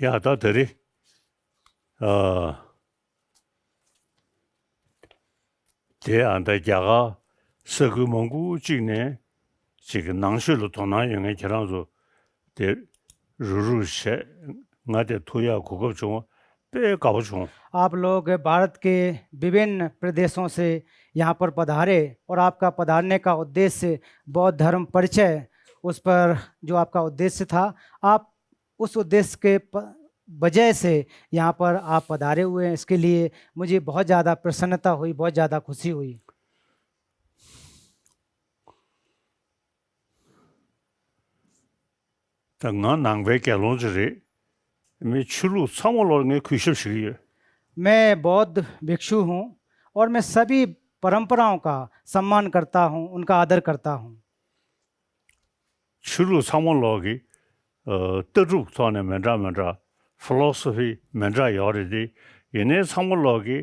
야, 다들이 대안다자가 서구蒙구 직내 지금 낭실로 도나영에 결혼서 대 루루셰 나대 토야 그거 좀 빼가보죠. आप लोग भारत के विभिन्न प्रदेशों से यहाँ पर पधारे और आपका पधारने का उद्देश्य बौद्ध धर्म परिचय, उस पर जो आपका उद्देश्य था, आप उस उद्देश्य के वजह से यहाँ पर आप पधारे हुए हैं। इसके लिए मुझे बहुत ज़्यादा प्रसन्नता हुई, बहुत ज़्यादा खुशी हुई। तंगा नांगवे के लोंजरे मैं चुलू सामोलों में खुशी है। मैं बौद्ध भिक्षु हूँ और मैं सभी परंपराओं का सम्मान करता हूँ, उनका आदर करता हूँ। चुलू सामोलों की तरुक थाने मंडा फिलॉसफी मंडा यार दी इन्हें सामोलों की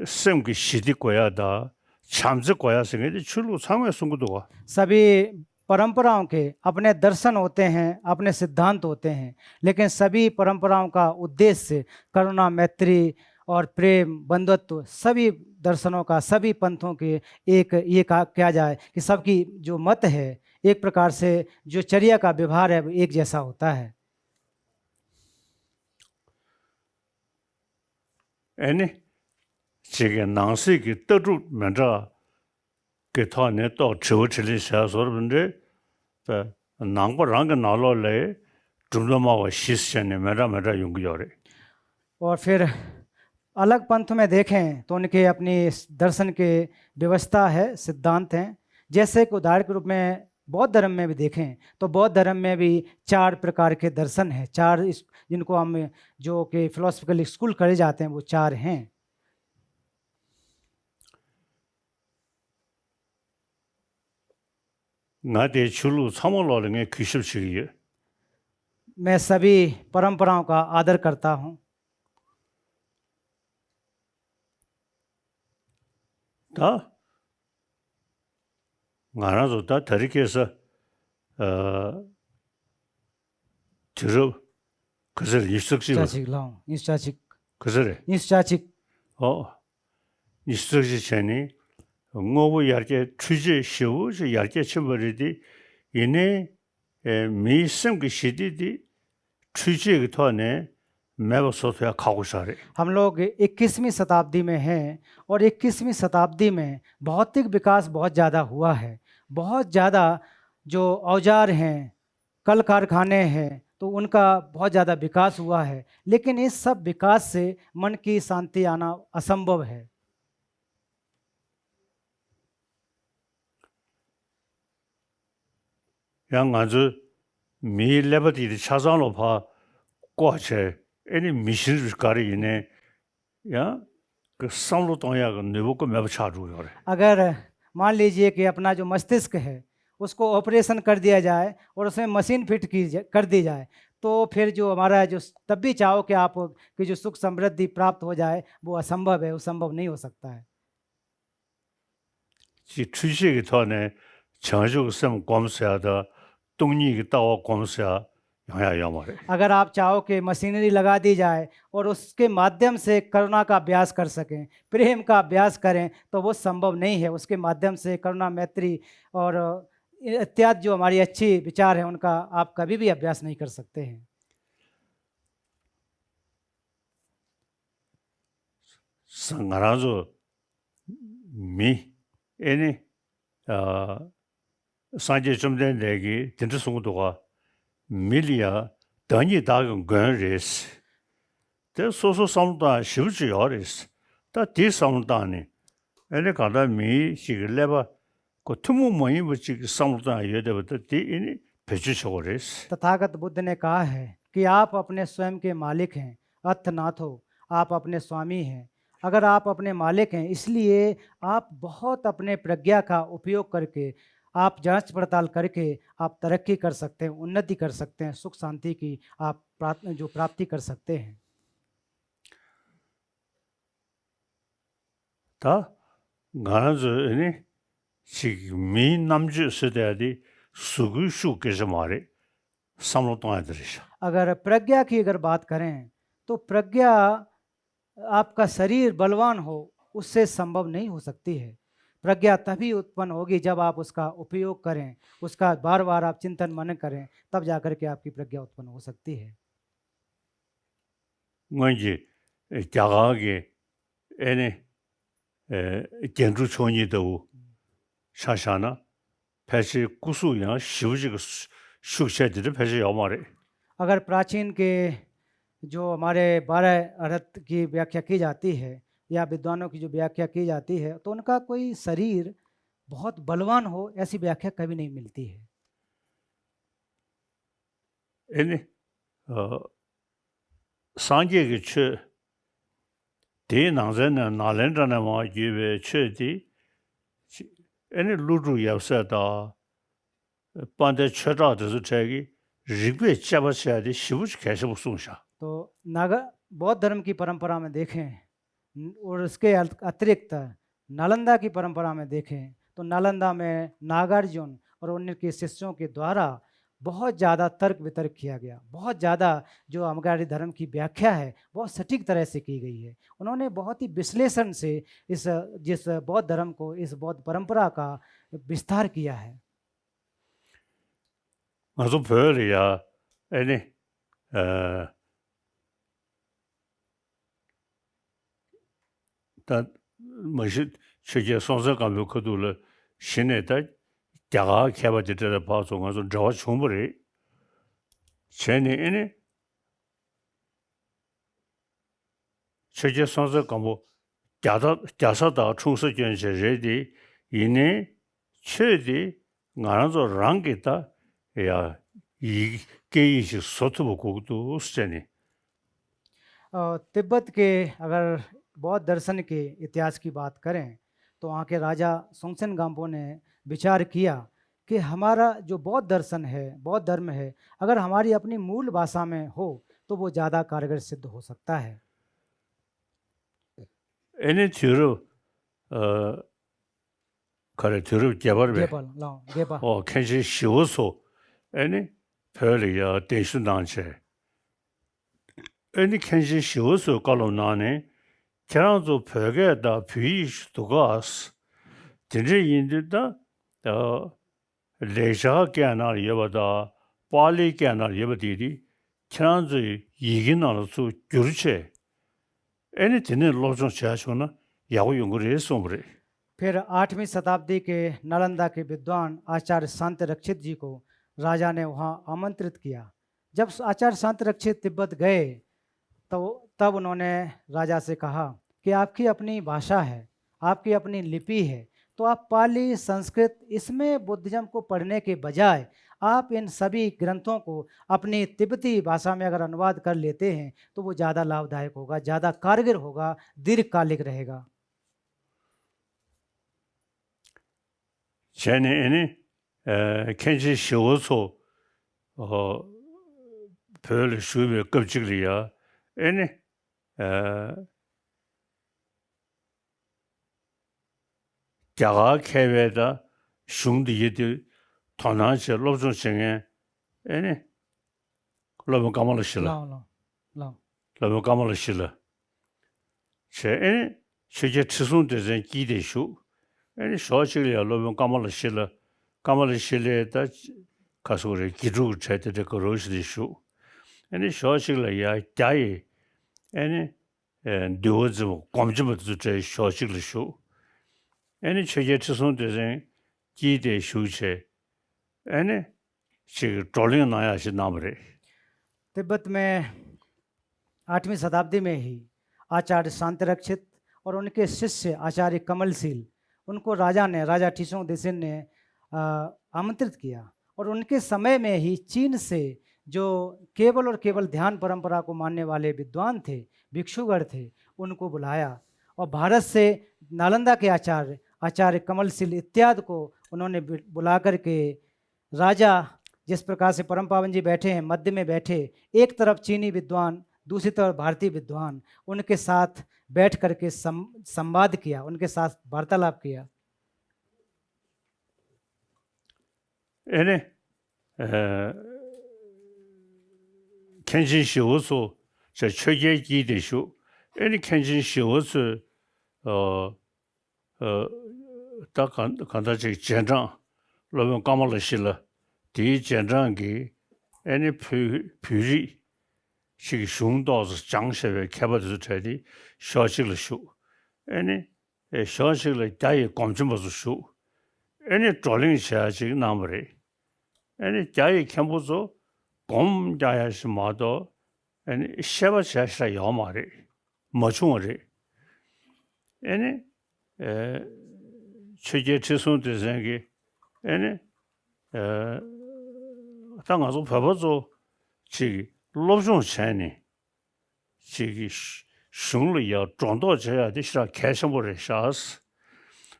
सेम की शिदी कोया दा चांज़ कोया संगे चुलू सामे सुंगुदुआ सभी परंपराओं के अपने दर्शन होते हैं, अपने सिद्धांत होते हैं, लेकिन सभी परंपराओं का उद्देश्य करुणा, मैत्री और प्रेम, बंधुत्व, सभी दर्शनों का, सभी पंथों के एक ये क्या जाए कि सबकी जो मत है, एक प्रकार से जो चर्या का व्यवहार है वो एक जैसा होता है। ऐने 지금 낭식이 떠주 먼저 그 타네 또 저처리 사서는데 그 낭보랑가 나로래 좀더마와 시스전에 매라 용기요래 और फिर अलग पंथ में देखें तो उनके अपनी दर्शन के व्यवस्था है, सिद्धांत हैं। जैसे कि उदाहरण के रूप में बौद्ध धर्म में भी देखें तो बौद्ध धर्म में भी 4 प्रकार के दर्शन हैं, 4 जिनको हम जो कि फिलोसफिकल स्कूल करे जाते हैं वो 4 हैं। 나대 출루 3월로는 귀십시기에 मैं सभी परंपराओं का आदर करता हूँ। 다 나라도 다 다르게서 들어 그들 입석시 그들에 입석시 전에 응오부 얇게 취재 시우 저 얇게 쳐버리디 이내 미성 그 시디디 취재 그 토네 매버 소소야 가고 사래 हम लोग 21वीं शताब्दी में हैं और 21वीं शताब्दी में भौतिक विकास बहुत ज़्यादा हुआ है। बहुत ज़्यादा जो औजार हैं, कल कारखाने हैं, तो उनका बहुत ज़्यादा विकास हुआ है, लेकिन इस सब विकास से मन की शांति आना असंभव है। 양 아주 미 레버디디 차장로 봐 꼬체 애니 미신을 가리네 야그 상로 동야 그 내보고 매버 차주요 그래 अगर मान लीजिए कि अपना जो मस्तिष्क है उसको ऑपरेशन कर दिया जाए और उसमें मशीन फिट कर दी जाए तो फिर जो हमारा जो तब भी चाहो कि आप की जो सुख समृद्धि प्राप्त हो जाए वो असंभव है, वो संभव नहीं हो सकता है। 지 취식이 더네 정juk sem 검사다 동리기 따와 검사 양야야 말해 अगर आप चाहो कि मशीनरी लगा दी जाए और उसके माध्यम से करुणा का अभ्यास कर सकें, प्रेम का अभ्यास करें, तो वो संभव नहीं है। उसके माध्यम से करुणा, मैत्री और इत्यादि जो हमारी अच्छी विचार है उनका आप कभी भी अभ्यास नहीं कर सकते हैं। संगराजो मी एनी 산제 좀 된 얘기 진짜 송도가 밀리아 단위 다근 건레스 대 소소 상다 쉽지 어레스 다 디상다니 엘레 가다 미 시글레바 그 투무 모임 붙이 상다 예데부터 디니 배주셔고레스 तथागत बुद्ध ने कहा है कि आप अपने स्वयं के मालिक हैं, अर्थनाथ हो, आप अपने स्वामी हैं। अगर आप अपने मालिक हैं, इसलिए आप बहुत अपने प्रज्ञा का उपयोग करके, आप जांच पड़ताल करके आप तरक्की कर सकते हैं, उन्नति कर सकते हैं, सुख शांति की आप प्राप्ति कर सकते हैं। 다 가나즈니 지금 미 남주 세대들이 수구슈께서 말해 삼로동아들이셔. अगर प्रज्ञा की अगर बात करें तो प्रज्ञा आपका शरीर बलवान हो उससे संभव नहीं हो सकती है। प्रज्ञा तभी उत्पन्न होगी जब आप उसका उपयोग करें, उसका बार बार आप चिंतन मनन करें, तब जाकर के आपकी प्रज्ञा उत्पन्न हो सकती है। 뭔지 자가게 애네 견주촌이도 샤샤나 패시 구수야 시우지가 숙세들이 패시 요마래. अगर प्राचीन के जो हमारे 12 अर्थ की व्याख्या की जाती है या विद्वानों की जो व्याख्या की जाती है तो उनका कोई शरीर बहुत बलवान हो ऐसी व्याख्या कभी नहीं मिलती है। 애네 상계의 최 대낭전의 나랜전의 뭐 유배 최디 애네 루루 yap사다 반대 최다도 저기 리그에 잡아셔야 돼 시부지 계속 송샤. तो नागा बौद्ध धर्म की परंपरा में देखें और उसके अतिरिक्त नालंदा की परंपरा में देखें तो नालंदा में नागार्जुन और उनके शिष्यों के द्वारा बहुत ज़्यादा तर्क वितर्क किया गया। बहुत ज़्यादा जो हमारे धर्म की व्याख्या है बहुत सटीक तरह से की गई है। उन्होंने बहुत ही विश्लेषण से जिस बौद्ध धर्म को, इस बौद्ध परंपरा का विस्तार किया है। 아주 별이야. 애네 다 뭐시 세계 선서감을 거둘 신에다 자가 개발되다 봐서 가서 저 충분히 쟤네 세계 선서감을 자사다 충서 견세제디 이내 최디 나라서 랑게다 야 이 게이시 소트부 고도 스제니 तिब्बत के अगर बौद्ध दर्शन के इतिहास की बात करें तो वहाँ के राजा सोंगसन गाम्पो ने विचार किया कि हमारा जो बौद्ध दर्शन है, बौद्ध धर्म है, अगर हमारी अपनी मूल भाषा में हो तो वो ज़्यादा कारगर सिद्ध हो सकता है। 애네 뒤로 그래 뒤로 개발বে गेबल 캔시 쉬워서 애네 별이야 대신당체 애니 캔시 쉬워서 깔로나네 걔랑도 벽에다 비수도가스 진짜 인들다 레샤 깨나 여바다 빨리 깨나 여바디디 걔랑도 이기나로서 규르체 애니 되는 로존 시아쇼나 야구 연구를 했어버려. फिर 8वीं शताब्दी के नालंदा के विद्वान आचार्य शांत रक्षित जी को राजा ने वहाँ आमंत्रित किया। जब आचार्य शांत रक्षित तिब्बत गए तो तब उन्होंने राजा से कहा कि आपकी अपनी भाषा है, आपकी अपनी लिपि है, तो आप पाली, संस्कृत इसमें बुद्धिज्म को पढ़ने के बजाय आप इन सभी ग्रंथों को अपनी तिब्बती भाषा में अगर अनुवाद कर लेते हैं तो वो ज़्यादा लाभदायक होगा, ज़्यादा कारगर होगा, दीर्घकालिक रहेगा। 쟤네는 캔시 쉬워서 별 수업에 껍질이야. 애네 자가 개회다 슝디에들 도나시 로존생에 애네 로본 까말로 실라. लाओ 로본 까말로 실라. 쟤네 세계 치순대전 기대슈 애니 소식이야 로본 까말로 실레다 가서를 기루 차이데 거로시디슈 애니 소식이야 자이 애니 도즈 검지부터 제 소식이슈 애니 세계 치순대전 기대슈체 애니 지금 돌리는 나야시 나버리 तिब्बत में 8वीं शताब्दी में ही आचार्य शांत रक्षित और उनके शिष्य आचार्य कमलशील उनको राजा टिसोंग देसन ने आमंत्रित किया और उनके समय में ही चीन से जो केवल और केवल ध्यान परंपरा को मानने वाले विद्वान थे, भिक्षुगण थे, उनको बुलाया और भारत से नालंदा के आचार्य कमलशील इत्यादि को उन्होंने बुला कर के राजा जिस प्रकार से परम पावन जी बैठे हैं, मध्य में बैठे, एक तरफ चीनी विद्वान, दूसरी तरफ भारतीय विद्वान, उनके साथ बैठ करके संवाद किया, उनके साथ वार्तालाप किया। 애네 켄진 시오소 저 최계기 대쇼 애니 켄진 시오소 다 간다지 전장 로면 까말러실라 디 전장기 애니 퓨리 시 슝도스 장세에 개발도 되디 쇼식을 쇼 애니 쇼식을 다이 검증버스 쇼 애니 졸링 샤지 나무리 애니 자이 캠보소 곰자야시 마도 애니 샤바샤샤 야마리 마충어리 애니 최제 최선의 생기 애니 당가서 바바조 지 로종 전에 지 승리要转到这样的是开什么的啥事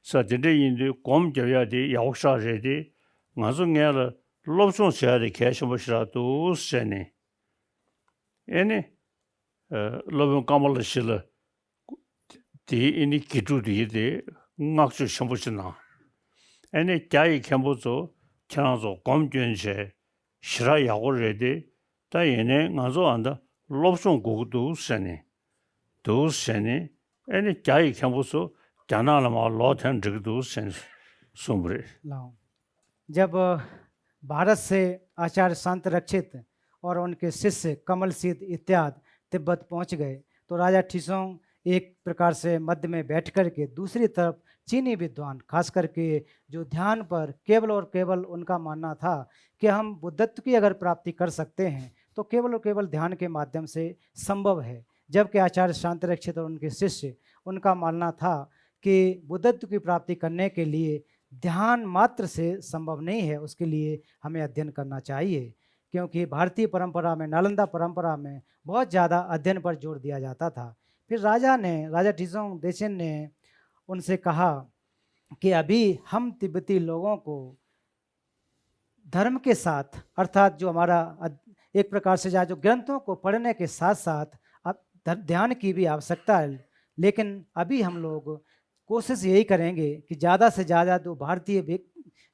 是真正因为光就要的要啥人的我说俺了罗中学的开什么事都是呢呢罗中干嘛了是了第一你记住的我就想不起呢呢家里看不着看着光卷些是要人的但也呢我说安的罗中国都是呢都是呢呢家里看不着讲那了嘛老天这个都是送不来लाओ। जब भारत से आचार्य संत रक्षित और उनके शिष्य कमल सिद्ध इत्यादि तिब्बत पहुंच गए तो राजा ठिसोंग एक प्रकार से मध्य में बैठ कर के दूसरी तरफ चीनी विद्वान खास करके जो ध्यान पर केवल और केवल उनका मानना था कि हम बुद्धत्व की अगर प्राप्ति कर सकते हैं तो केवल और केवल ध्यान के माध्यम से संभव है, जबकि आचार्य शांत रक्षित और उनके शिष्य उनका मानना था कि बुद्धत्व की प्राप्ति करने के लिए ध्यान मात्र से संभव नहीं है, उसके लिए हमें अध्ययन करना चाहिए। क्योंकि भारतीय परंपरा में, नालंदा परंपरा में बहुत ज़्यादा अध्ययन पर जोर दिया जाता था। फिर राजा ठिसोंग देशेन ने उनसे कहा कि अभी हम तिब्बती लोगों को धर्म के साथ अर्थात जो हमारा एक प्रकार से जो ग्रंथों को पढ़ने के साथ साथ अब ध्यान की भी आवश्यकता है, लेकिन अभी हम लोग कोशिश यही करेंगे कि ज़्यादा से ज़्यादा जो भारतीय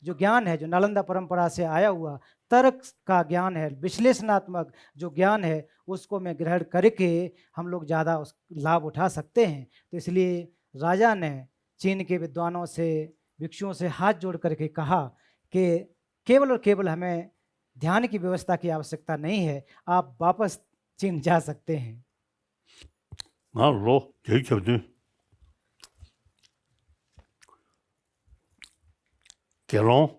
जो ज्ञान है, जो नालंदा परंपरा से आया हुआ तर्क का ज्ञान है, विश्लेषणात्मक जो ज्ञान है, उसको में ग्रहण करके हम लोग ज़्यादा उस लाभ उठा सकते हैं। तो इसलिए राजा ने चीन के विद्वानों से, भिक्षुओं से हाथ जोड़ करके कहा कि केवल और केवल हमें ध्यान की व्यवस्था की आवश्यकता नहीं है, आप वापस चीन जा सकते हैं। 나 로 제겹든 결혼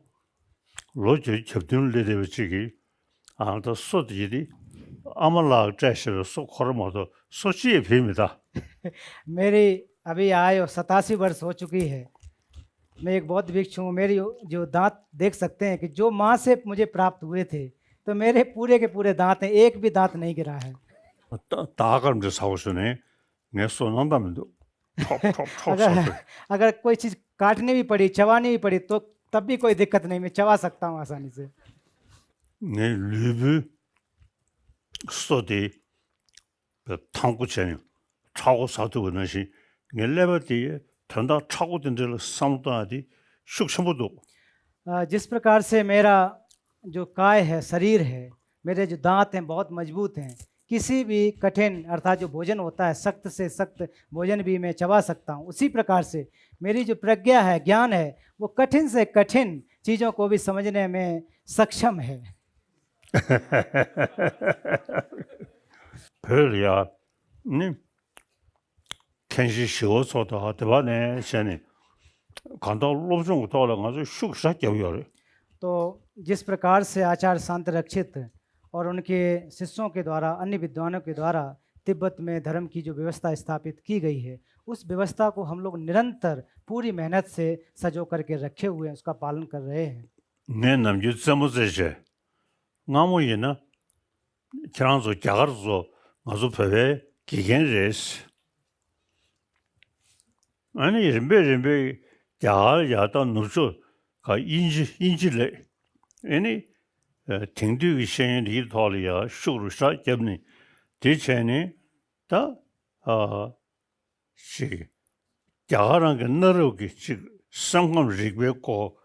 로 제겹든 레데비치기 아도 소디디 아말라 제시로 소코르모도 소치에 뱀이다 मेरी अभी आयु 87 वर्ष हो चुकी है। मैं एक बौद्ध भिक्षु हूँ। मेरी जो दांत देख सकते हैं कि जो माँ से मुझे प्राप्त हुए थे, तो मेरे पूरे के पूरे दांत हैं, एक भी दांत नहीं गिरा है। 다가름도 사오시네 내 손한다면도 अगर कोई चीज़ काटनी भी पड़ी, चबानी भी पड़ी, तो तब भी कोई दिक्कत नहीं, मैं चबा सकता हूँ आसानी से। 내 리뷰 스터디 탐구체는 차고 사두고 너시 내 레버디 전다 차고 된들 삼도하디 숙성부도 जिस प्रकार से मेरा जो काय है, शरीर है, मेरे जो दांत हैं बहुत मजबूत हैं, किसी भी कठिन अर्थात जो भोजन होता है, सख्त से सख्त भोजन भी मैं चबा सकता हूँ। उसी प्रकार से मेरी जो प्रज्ञा है, ज्ञान है, वो कठिन से कठिन चीज़ों को भी समझने में सक्षम है। 별이야 kenshi shiwo soto ha teba ne shene kanda lobzhong to la ngazo shuk sha kyawyo तो जिस प्रकार से आचार्य शांत रक्षित और उनके शिष्यों के द्वारा, अन्य विद्वानों के द्वारा तिब्बत में धर्म की जो व्यवस्था स्थापित की गई है, उस व्यवस्था को हम लोग निरंतर पूरी मेहनत से सजो करके रखे हुए हैं, उसका पालन कर रहे हैं। 내 남주 점으세제 나무이나 지난주 자가르서 아주 배에 기겐레스 아니 rembe 야야다 누수 가 인지래 아니 팅두기 생이 리토리아 슈르사 잡니 대체니 다시 자가랑 그 너르기 지 상금 리베고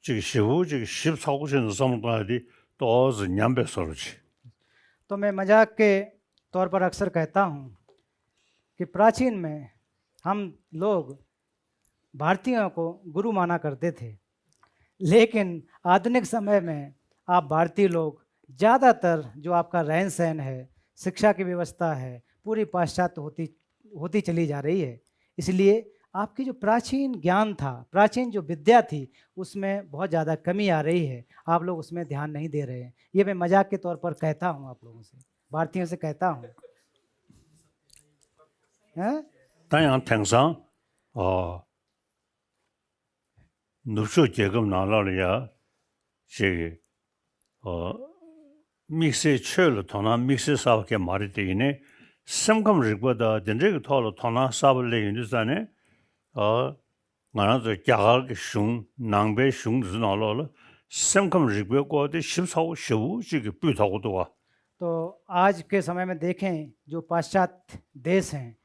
지 시부 지 14호선 섬도하디 또즈 냠베서르지 तो मैं मजाक के तौर पर अक्सर कहता हूँ कि प्राचीन में हम लोग भारतीयों को गुरु माना करते थे, लेकिन आधुनिक समय में आप भारतीय लोग ज़्यादातर जो आपका रहन सहन है, शिक्षा की व्यवस्था है, पूरी पाश्चात्य होती होती चली जा रही है। इसलिए आपकी जो प्राचीन ज्ञान था, प्राचीन जो विद्या थी, उसमें बहुत ज़्यादा कमी आ रही है। आप लोग उसमें ध्यान नहीं दे रहे हैं। ये मैं मजाक के तौर पर कहता हूँ, आप लोगों से, भारतीयों से कहता हूँ। हैं? 当然挺上누수 계급 나라리야 제 믹스 철로 도나 믹스 사업게 말이 되네 심금 리보다 된저가 토로 도나 사업을 인도산에 나라도 자가게 슝 낭배 슝 나라로 심금 리보고데 14 15 지게 부타고도 와 तो आज के समय में देखें, जो पाश्चात्य देश हैं,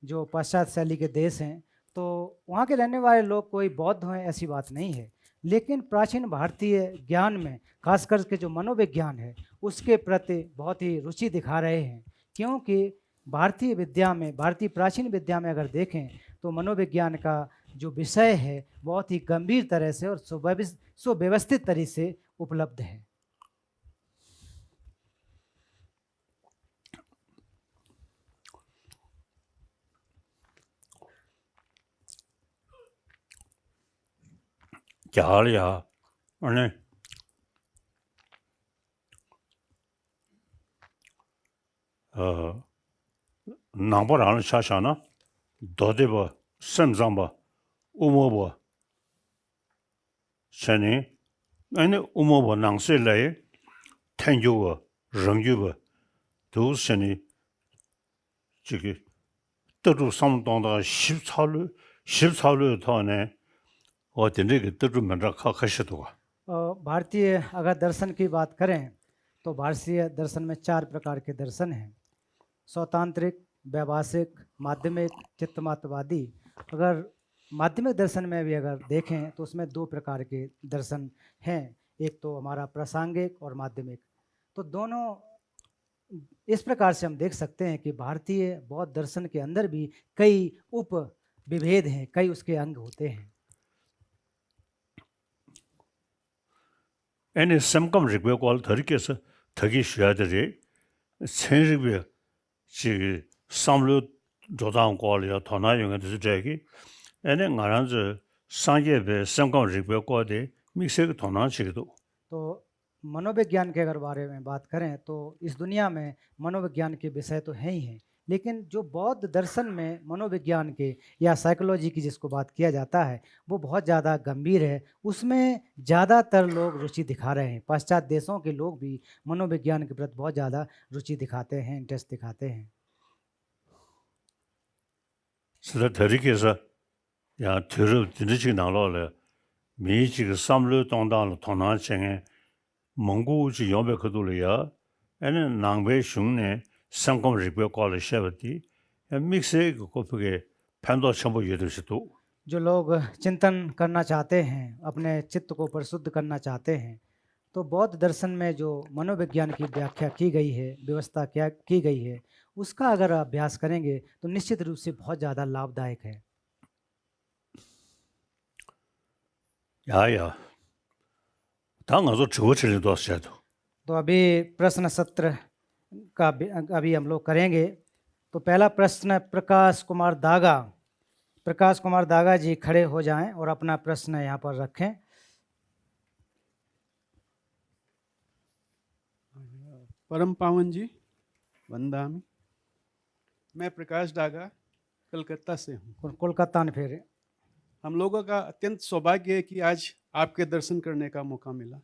जो पाश्चात्य शैली के देश हैं, तो वहाँ के रहने वाले लोग कोई बौद्ध हैं ऐसी बात नहीं है, लेकिन प्राचीन भारतीय ज्ञान में खास करके जो मनोविज्ञान है उसके प्रति बहुत ही रुचि दिखा रहे हैं। क्योंकि भारतीय विद्या में, भारतीय प्राचीन विद्या में अगर देखें तो मनोविज्ञान का जो विषय है बहुत ही गंभीर तरह से और सुव्यवस्थित तरीके से उपलब्ध है। 자리야 아니 남보라는 샤샤나 도데버 샘잠바 우모버 샤니 아니 우모버 낭셀레 텐주버 렁주버 도스니 지기 떠루 삼동다 14루 더네 어딘데 떠루 맨라 카카시도가 भारतीय अगर दर्शन की बात करें तो भारतीय दर्शन में 4 प्रकार के दर्शन हैं: स्वतांत्रिक, व्यावहारिक, माध्यमिक, चित्तमात्रवादी। अगर माध्यमिक दर्शन में भी अगर देखें तो उसमें 2 प्रकार के दर्शन हैं, एक तो हमारा प्रासंगिक और माध्यमिक। तो दोनों इस प्रकार से हम देख सकते हैं कि भारतीय बौद्ध दर्शन के अंदर भी कई उप विभेद हैं, कई उसके अंग होते हैं। 애니 샘감 리뷰 걸 더리께서 더기 쉬어야들이 천리뷰 지 삼루 조당 걸이야 도나 용에서 저기 애니 나란저 상예배 샘감 리뷰 거데 믹스가 도나치기도 तो मनोविज्ञान के अगर बारे में बात करें तो इस दुनिया में मनोविज्ञान के विषय तो हैं ही हैं, लेकिन जो बौद्ध दर्शन में मनोविज्ञान के या साइकोलॉजी की जिसको बात किया जाता है वो बहुत ज़्यादा गंभीर है। उसमें ज़्यादातर लोग रुचि दिखा रहे हैं। पाश्चात्य देशों के लोग भी मनोविज्ञान के प्रति बहुत ज़्यादा रुचि दिखाते हैं, इंटरेस्ट दिखाते हैं।是더리께서 야 들을 진짜 나로래 미지가 삼루 동당을 도나쟁에 몽고지 옆에 그돌이야 애는 낭배 슝네 샘감 리뷰 걸을 셔버디 믹스에 그거게 판도 전부 여들시도 जो लोग चिंतन करना चाहते हैं, अपने चित्त को परिशुद्ध करना चाहते हैं, तो बौद्ध दर्शन में जो मनोविज्ञान की व्याख्या की गई है, व्यवस्था क्या की गई है, उसका अगर अभ्यास करेंगे तो निश्चित रूप से बहुत ज़्यादा लाभदायक है। 야야 당가서 저거를 도와셔도 तो अभी प्रश्न सत्र का अभी हम लोग करेंगे। तो पहला प्रश्न प्रकाश कुमार दागा जी खड़े हो जाएं और अपना प्रश्न यहाँ पर रखें। परम पावन जी वंदामि। मैं प्रकाश डागा कलकत्ता से हूँ। कोलकाता ने फिर हम लोगों का अत्यंत सौभाग्य है कि आज आपके दर्शन करने का मौका मिला।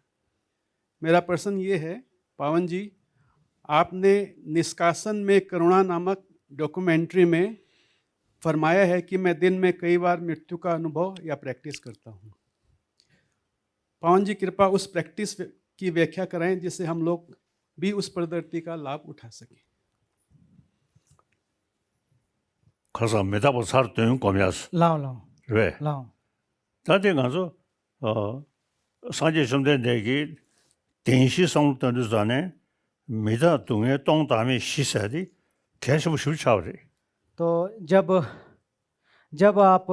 मेरा प्रश्न ये है, पावन जी, आपने निष्कासन में करुणा नामक डॉक्यूमेंट्री में फरमाया है कि मैं दिन में कई बार मृत्यु का अनुभव या प्रैक्टिस करता हूँ। पावन जी कृपा उस प्रैक्टिस की व्याख्या कराएं जिससे हम लोग भी उस पद्धति का लाभ उठा सकें। 가서 메다보 살 때는 거면서 लाओ 왜 다들 가서 사제 좀 된 얘기電子성도 전에 미다 동에 동담이 시사디 계속 실차오리. तो जब आप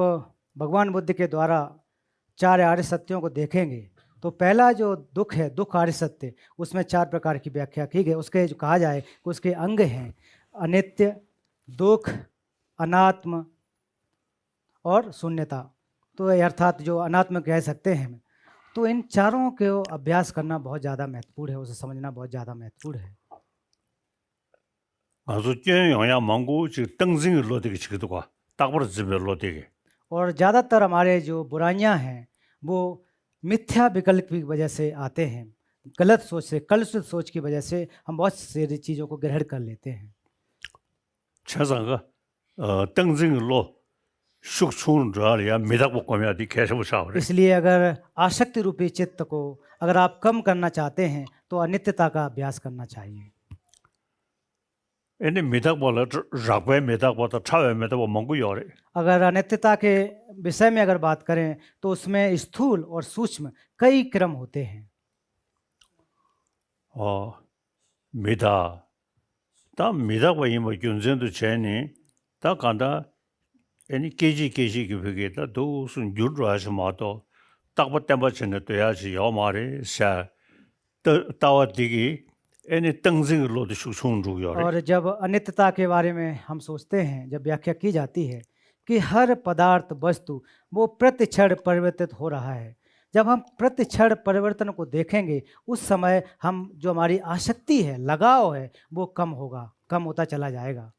भगवान बुद्ध के द्वारा 4 आर्य सत्यों को देखेंगे तो पहला जो दुख है, दुख आर्य सत्य, उसमें 4 प्रकार की व्याख्या की गई। उसके जो कहा जाए कि उसके अंग हैं अनित्य, दुख, अनात्म और शून्यता। तो ये अर्थात जो अनात्म कह सकते हैं। तो इन चारों के अभ्यास करना बहुत ज़्यादा महत्वपूर्ण है, उसे समझना बहुत ज़्यादा महत्वपूर्ण है। 아주 쩐영야 망고 지 땡징 로데기 지도가 딱버려 집에 로데기. और ज़्यादातर हमारे जो बुराइयां हैं वो मिथ्या विकल्प की वजह से आते हैं, गलत सोच से, कलुषित सोच की वजह से हम बहुत सारी चीज़ों को ग्रहण कर लेते हैं। 최상가 땡징 로 숙충 저리야 미닥고 거면디 계속 사오리. इसलिए अगर आसक्ति रूपी चित्त को अगर आप कम करना चाहते हैं तो अनित्यता का अभ्यास करना चाहिए। एने मि닥보다 rakwe मि닥보다 차we मि닥보 망고 요리. अगर अनित्यता के विषय में अगर बात करें तो उसमें स्थूल और सूक्ष्म कई क्रम होते हैं। 미다 다 미닥보 이모 균전도 제니 다 간다 애니 계지 그게다 도순 유르하지 마도 딱바 땜바 전에 돼야지 요 말이 샤 따와디기 애니 땡징으로도 숙충주요. और जब अनित्यता के बारे में हम सोचते हैं, जब व्याख्या की जाती है कि हर पदार्थ वस्तु वो प्रतिक्षण परिवर्तित हो रहा है, जब हम प्रतिक्षण परिवर्तन को देखेंगे उस समय हम जो हमारी आसक्ति है, लगाव है, वो कम होगा, कम होता चला जाएगा।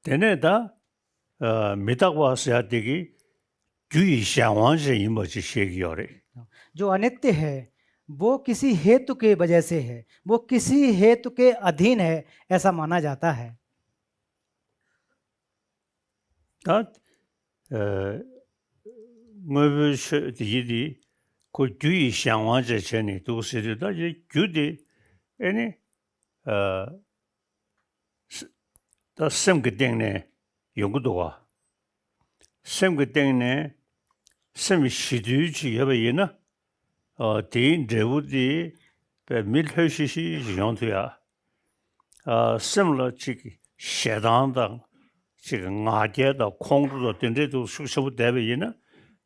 तेने다 미닥과 세야되기 주의 상황에 임어지 शे기요래. जो अनित्य है वो किसी हेतु के वजह से है, वो किसी हेतु के अधीन है, ऐसा माना जाता है। 다 뭐부터 이디 그 주의 상황에 전에 도시다 이 주디 아니 다 semgedengne 연구도가 semgedengne sem 시두지 여베이나 대인 제우디 배 밀허시시 연투야 sem러 지기 셰단당 지금 나게다 공부도 된데도 숙소부 대베이나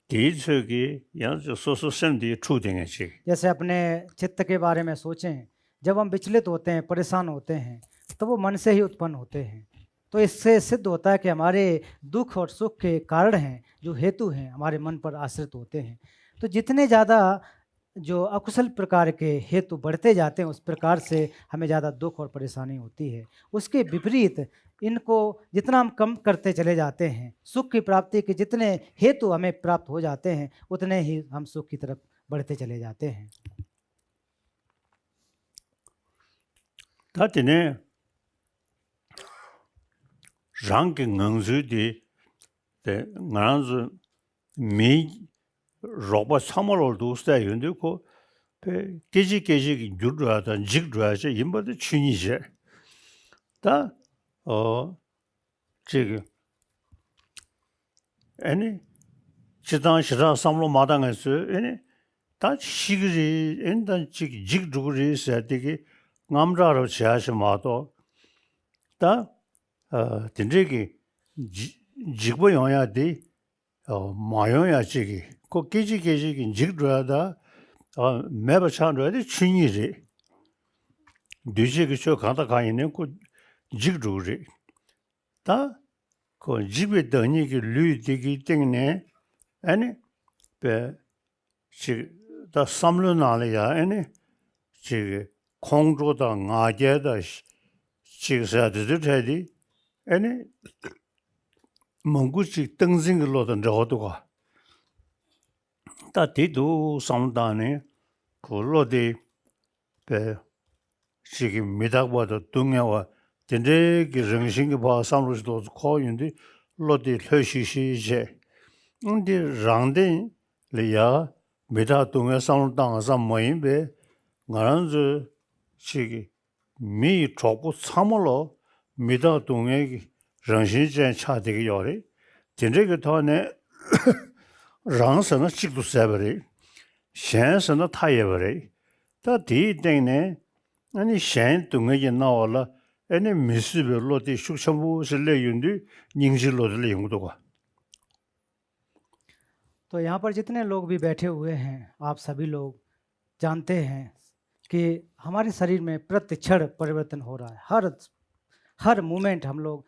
대적이 연주 소소 sem디 추딩이지. जैसे अपने चित्त के बारे में सोचें, जब हम विचलित होते हैं, परेशान होते हैं, तो वो मन से ही उत्पन्न होते हैं। तो इससे सिद्ध होता है कि हमारे दुख और सुख के कारण हैं, जो हेतु हैं, हमारे मन पर आश्रित होते हैं। तो जितने ज़्यादा जो अकुशल प्रकार के हेतु बढ़ते जाते हैं, उस प्रकार से हमें ज़्यादा दुख और परेशानी होती है। उसके विपरीत इनको जितना हम कम करते चले जाते हैं, सुख की प्राप्ति के जितने हेतु हमें प्राप्त हो जाते हैं, उतने ही हम सुख की तरफ बढ़ते चले जाते हैं। 다티네 랑게 능수디 데 나즈 미 로바 사물을도 스타일 연데고 배 계지 유르하다 직르하지 임바도 춘이제 다 지금 아니 지단 시라 삼로 마당에서 아니 다 시그리 엔단 직르그리 세되게 남자로 지하시 마도 다 진짜기 직보 영야디 마요야 지기 그 계지 직르하다 매버찬로디 춘이지 뒤지기 저 가다 가이네 그 직르리 다그 집에 더니기 류디기 때문에 아니 배지다 삼르나리야 아니 지 공조다 나게다 지사들들이 아니 몽구지 땡징을로던 저도가 다디도 상단에 콜로디 배 지금 미닥보다 동야와 된데기 정신이 봐 삼루도 코인데 로디 hö시시제 근데 랑데 레야 미다 동야 상당하사 모임베 나란즈 지기 미 조고 참으로 미다 동에 정신전 차되게 요리 된데기 더네 랑서는 찍도 세버리 셴스 너 타예버래 다 디땡네 아니 셴 동에 나와라 아니 미스별로디 숙청부실내 윤디 닝실로들 연구도가 तो यहाँ पर जितने लोग भी बैठे हुए हैं आप सभी लोग जानते हैं कि हमारे शरीर में प्रतिक्षण परिवर्तन हो रहा है। हर मोमेंट हम लोग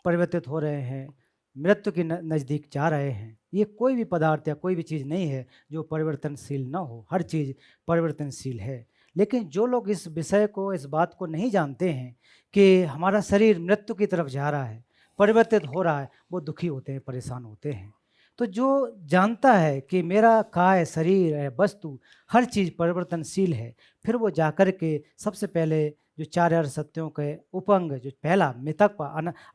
परिवर्तित हो रहे हैं, मृत्यु के नज़दीक जा रहे हैं। ये कोई भी पदार्थ या कोई भी चीज़ नहीं है जो परिवर्तनशील ना हो, हर चीज़ परिवर्तनशील है। लेकिन जो लोग इस विषय को, इस बात को नहीं जानते हैं कि हमारा शरीर मृत्यु की तरफ जा रहा है, परिवर्तित हो रहा है, वो दुखी होते हैं, परेशान होते हैं। तो जो जानता है कि मेरा काय, शरीर है, वस्तु, हर चीज़ परिवर्तनशील है, फिर वो जाकर के सबसे पहले जो चार अर्थ सत्यों के उपंग, जो पहला मितक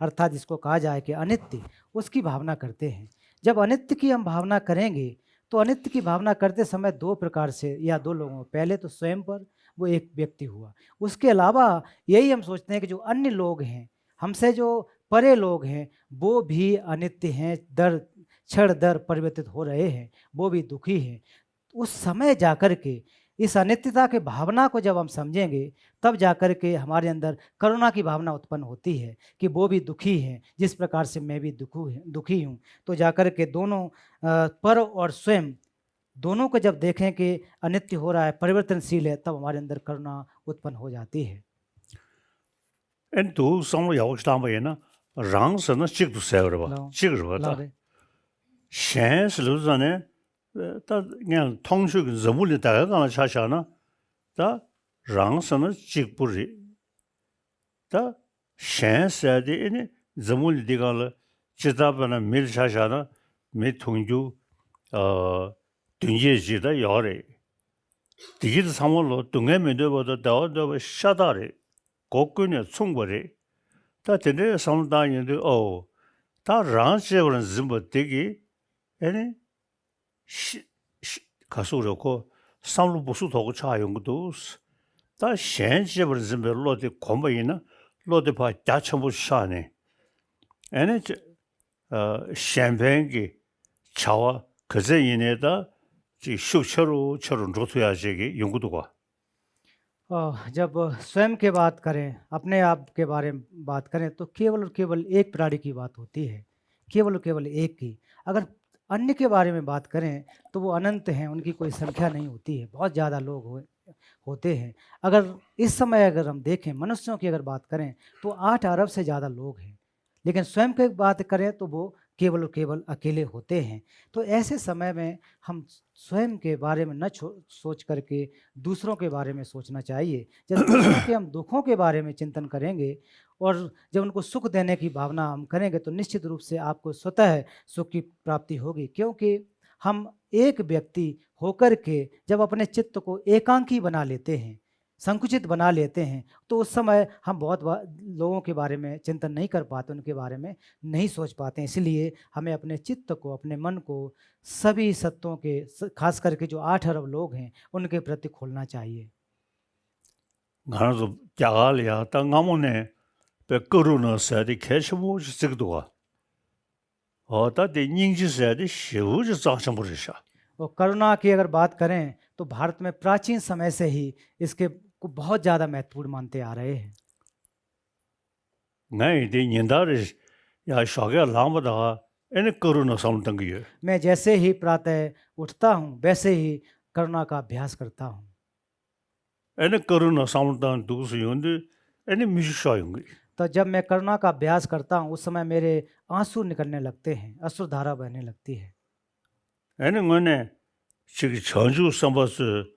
अर्थात जिसको कहा जाए कि अनित्य, उसकी भावना करते हैं। जब अनित्य की हम भावना करेंगे तो अनित्य की भावना करते समय दो प्रकार से या दो लोगों, पहले तो स्वयं पर, वो एक व्यक्ति हुआ। उसके अलावा यही हम सोचते हैं कि जो अन्य लोग हैं, हमसे जो परे लोग हैं, वो भी अनित्य हैं, क्षण दर परिवर्तित हो रहे हैं, वो भी दुखी हैं। उस समय जाकर के इस अनित्यता के भावना को जब हम समझेंगे, तब जाकर के हमारे अंदर करुणा की भावना उत्पन्न होती है कि वो भी दुखी हैं जिस प्रकार से मैं भी दुखी हूँ। तो जाकर के दोनों पर और स्वयं दोनों को जब देखें कि अनित्य हो रहा है, परिवर्तनशील है, तब हमारे अंदर करुणा उत्पन्न हो जाती है। En tu samlo yawo shtamba yena rang sana chik tu sayawara ba, Lao. chik rwa ta. लारे Shen silu zane ta nyan tongshu zamuli daga gana cha na ta rang sana chik puri. Ta shen sayade ene zamuli diga la chitaba na mil cha na me tongju dunye ji da yare. Digi da samlo dunga me do ba da dawa do ba shadare. 고군에 총벌이 다 되네 상당히도 다 랑세버는 좀 되기 아니 가수로고 상루 보수 도고 차용도 다 현지버는 좀 로데 공부이나 로데 봐 다쳐부 샤네 아니 샴페인기 차와 그제 인에다 지 쇼처로 조토야지기 연구도가 जब स्वयं के बात करें, अपने आप के बारे में बात करें, तो केवल और केवल एक प्राणी की बात होती है, केवल और केवल एक की। अगर अन्य के बारे में बात करें तो वो अनंत हैं, उनकी कोई संख्या नहीं होती है, बहुत ज़्यादा लोग होते हैं। अगर इस समय अगर हम देखें, मनुष्यों की अगर बात करें तो 8 अरब से ज़्यादा लोग हैं, लेकिन स्वयं की बात करें तो वो केवल और केवल अकेले होते हैं। तो ऐसे समय में हम स्वयं के बारे में न सोच करके दूसरों के बारे में सोचना चाहिए। जब दूसरों के हम दुखों के बारे में चिंतन करेंगे और जब उनको सुख देने की भावना हम करेंगे, तो निश्चित रूप से आपको स्वतः सुख की प्राप्ति होगी। क्योंकि हम एक व्यक्ति होकर के जब अपने चित्त को एकांकी बना लेते हैं, संकुचित बना लेते हैं, तो उस समय हम बहुत लोगों के बारे में चिंतन नहीं कर पाते, उनके बारे में नहीं सोच पाते। इसलिए हमें अपने चित्त को, अपने मन को सभी सत्यों के, खास करके जो 8 अरब लोग हैं, उनके प्रति खोलना चाहिए। 나도 야갈이야 땅가문에 백거루는 세디 캐시모 지식도가 어다데 닝지세디 시우지 장성부르샤 और करुणा की अगर बात करें तो भारत में प्राचीन समय से ही इसके को बहुत ज़्यादा महत्वपूर्ण मानते आ रहे हैं। नहीं दे निंदारे या शागे लामदा एने करुणा समतंगिए मैं जैसे ही प्रातः उठता हूँ, वैसे ही करुणा का अभ्यास करता हूँ। एने करुणा समतंग दूसयोंदे एने मिशायोंगी तो जब मैं करुणा का अभ्यास करता हूँ, उस समय मेरे आंसू निकलने लगते हैं, अश्रुधारा बहने लगती है। एने मने 지금 전주 선버스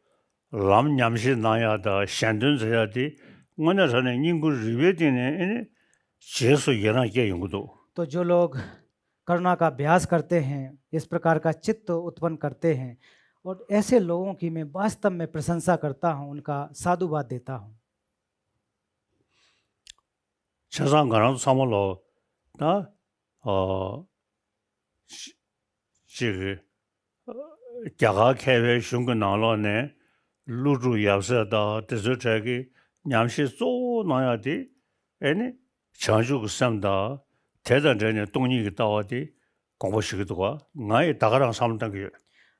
람 냠시 나야다 샹든 저야디 뭐냐 전에 인구 리베디네 제수 연하게 연구도 तो जो लोग करुणा का अभ्यास करते हैं, इस प्रकार का चित्त उत्पन्न करते हैं, और ऐसे लोगों की मैं वास्तव में प्रशंसा करता हूँ, उनका साधुवाद देता हूँ। 세상 가는 사물로 나어 지금 자가 개회 중근 나로네 루루 야서다 뜻저기 냠시 쏘 나야디 애니 전주 상다 대단전에 동력이 따와디 공부시기도가 나의 다가랑 삼단계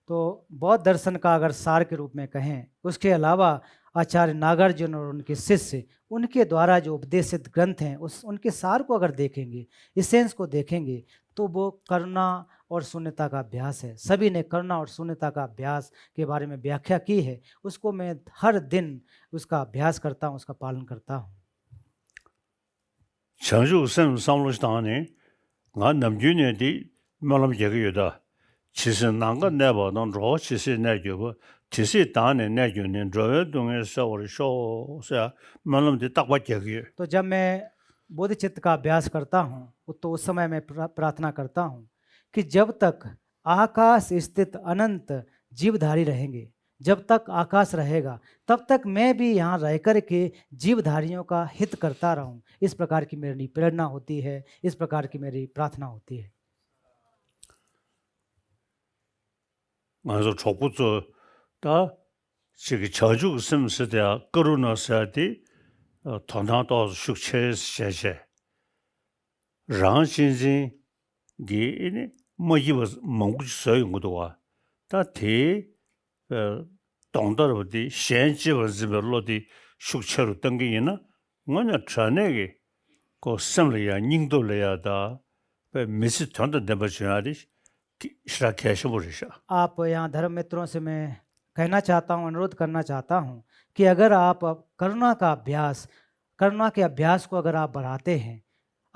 तो बौद्ध दर्शन का अगर सार के रूप में कहें, उसके अलावा आचार्य नागार्जुन और उनके शिष्य उनके द्वारा जो उपदेशित ग्रंथ हैं उनके सार को अगर देखेंगे, इसेंस को देखेंगे, तो वो करुणा और शून्यता का अभ्यास है। सभी ने करुणा और शून्यता का अभ्यास के बारे में व्याख्या की है, उसको मैं हर दिन उसका अभ्यास करता हूँ, उसका पालन करता हूँ। 전주 선 상로스단에 나 남준에디 말람 얘기다. 지스 난가 내봐던 로 지스 내줘고 지스 단에 내주는 저동에서 우리 쇼서 말람데 딱 받게기. तो जब मैं बोध चित्त का अभ्यास करता हूँ तो उस समय मैं प्रार्थना करता हूँ कि जब तक आकाश स्थित अनंत जीवधारी रहेंगे, जब तक आकाश रहेगा तब तक मैं भी यहाँ रह कर के जीवधारियों का हित करता रहूं। इस प्रकार की मेरी प्रेरणा होती है, इस प्रकार की मेरी प्रार्थना होती है। 그래서 초부터 다 지금 저주 심스대 거루나서디 통나도 숙체세세 랑신진 기니 뭐이버 몽구서요 것도와 다대 동더러디 현지버즈별로디 숙체로 등기이나 뭐냐 전에게 그 심리야 닝도려야다 미스 전도 되버셔야지 आप यहाँ धर्म मित्रों से मैं कहना चाहता हूँ, अनुरोध करना चाहता हूँ कि अगर आप करुणा के अभ्यास को अगर आप बढ़ाते हैं,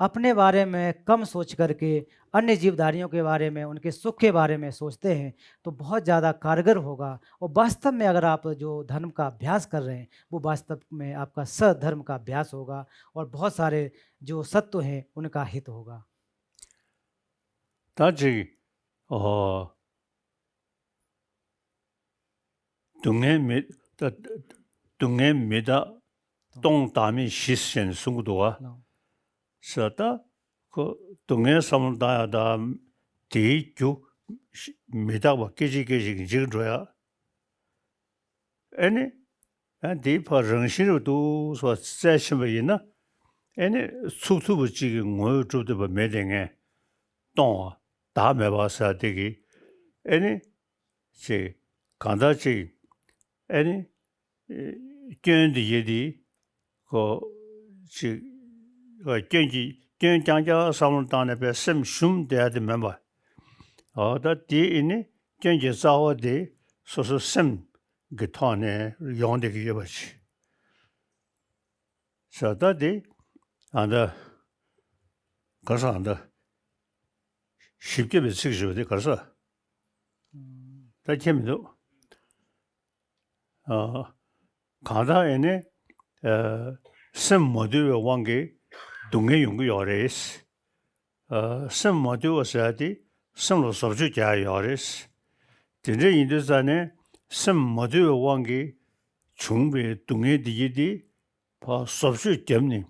अपने बारे में कम सोच करके अन्य जीवधारियों के बारे में, उनके सुख के बारे में सोचते हैं, तो बहुत ज़्यादा कारगर होगा। और वास्तव में अगर आप जो धर्म का अभ्यास कर रहे हैं वो वास्तव में आपका सधर्म का अभ्यास होगा और बहुत सारे जो सत्व हैं उनका हित होगा। 동해미다 동담이 시선 승구도와 서다 그 동해 섬다다 뒤주 미다와 깨지깨지 지금줘야 아니 디파 정신으로도 소 세심이나 아니 수수부 지금 뭐 좀도 매댕에 동 다음에 봐서 되기 아니 제 간다지 아니 견디 예디 그지 견지 견장자 사물단에 배 심숨 돼야 되면 봐 어다 뒤이니 견지 싸워디 소소 심 그탄에 용되게 해봐지 저다디 안다 가서 안다 쉽게 배치기 돼 가서 다 재미도 가다에네 심 모두의 왕게 동해 연구 요레스 심 모두어서디 심로 소주자 요레스 진짜 인도산에 심 모두의 왕게 중배 동해 디디 바 소주 때문에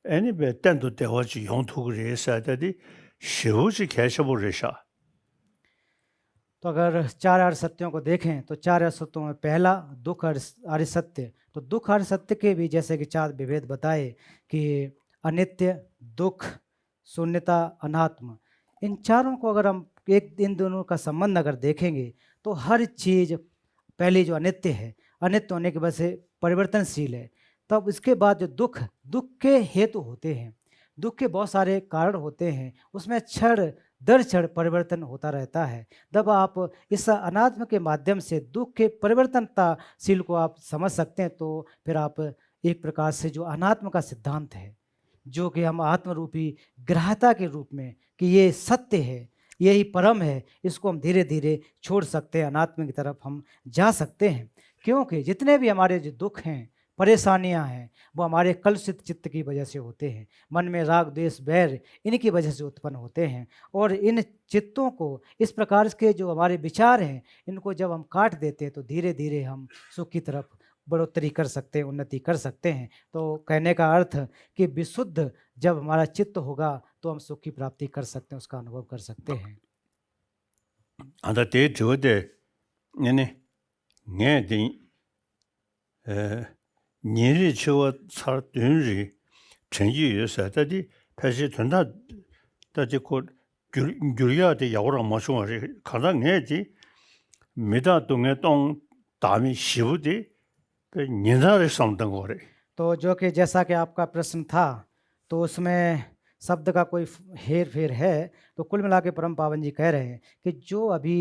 애니 배단도 대화지 용토를 해서 되디 शिवजी कैसे बोल रेशा। तो अगर चार आर्य सत्यों को देखें तो चार आर्य सत्यों में पहला दुख आर्य सत्य, तो दुख आर्य सत्य के भी जैसे कि चार विभेद बताए कि अनित्य, दुख, शून्यता, अनात्म, इन चारों को अगर हम इन दोनों का संबंध अगर देखेंगे तो हर चीज़ पहली जो अनित्य है, अनित्य होने की वजह से परिवर्तनशील है। तब इसके बाद जो दुख के हेतु होते हैं, दुख के बहुत सारे कारण होते हैं, उसमें क्षण दर क्षण परिवर्तन होता रहता है। जब आप इस अनात्म के माध्यम से दुख के परिवर्तनशील को आप समझ सकते हैं तो फिर आप एक प्रकार से जो अनात्म का सिद्धांत है, जो कि हम आत्मरूपी ग्राह्यता के रूप में कि ये सत्य है, यही परम है, इसको हम धीरे धीरे छोड़ सकते हैं, अनात्म की तरफ हम जा सकते हैं। क्योंकि जितने भी हमारे जो दुख हैं, परेशानियां हैं, वो हमारे कलुषित चित्त की वजह से होते हैं। मन में राग, द्वेष, बैर इनकी वजह से उत्पन्न होते हैं। और इन चित्तों को, इस प्रकार के जो हमारे विचार हैं, इनको जब हम काट देते हैं तो धीरे धीरे हम सुख की तरफ बढ़ोतरी कर सकते हैं, उन्नति कर सकते हैं। तो कहने का अर्थ कि विशुद्ध जब हमारा चित्त होगा तो हम सुख की प्राप्ति कर सकते हैं, उसका अनुभव कर सकते हैं। आधा 니리 치워 살 든지 전지에서 다디 다시 된다 다지 곧 규리야데 야오랑 마셔 가장 내지 미다 동에 동 다음에 시부디 그 년사를 삼던 거래. तो जो कि जैसा कि आपका प्रश्न था, तो उसमें शब्द का कोई हेर फेर है, तो कुल मिला के परम पावन जी कह रहे हैं कि जो अभी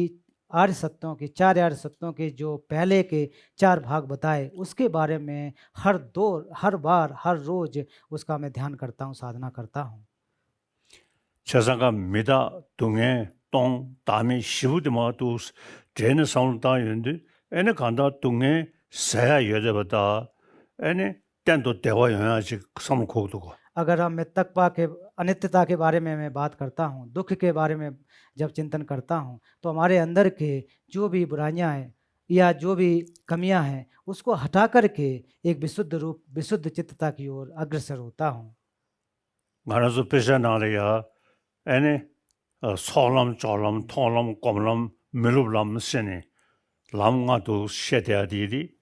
आर्य सत्यों के 4 आर्य सत्यों के जो पहले के 4 भाग बताए, उसके बारे में हर बार हर रोज उसका मैं ध्यान करता हूँ, साधना करता हूँ। 최상가 미다 동에 동 다음에 시부디 마도 제는 삼다 연데 에네 간다 동에 새야 여자보다 에네 땐도 대화 영향이 삼고도 अगर हम मितकपा के अनित्यता के बारे में मैं बात करता हूँ, दुख के बारे में जब चिंतन करता हूँ, तो हमारे अंदर के जो भी बुराइयां हैं या जो भी कमियां हैं, उसको हटा करके एक विशुद्ध रूप, विशुद्ध चित्तता की ओर अग्रसर होता हूँ। 말아서 배셔나려야 에네 소람 조람 통람 꼼람 밀럽람 세네 람가도 셰대야디디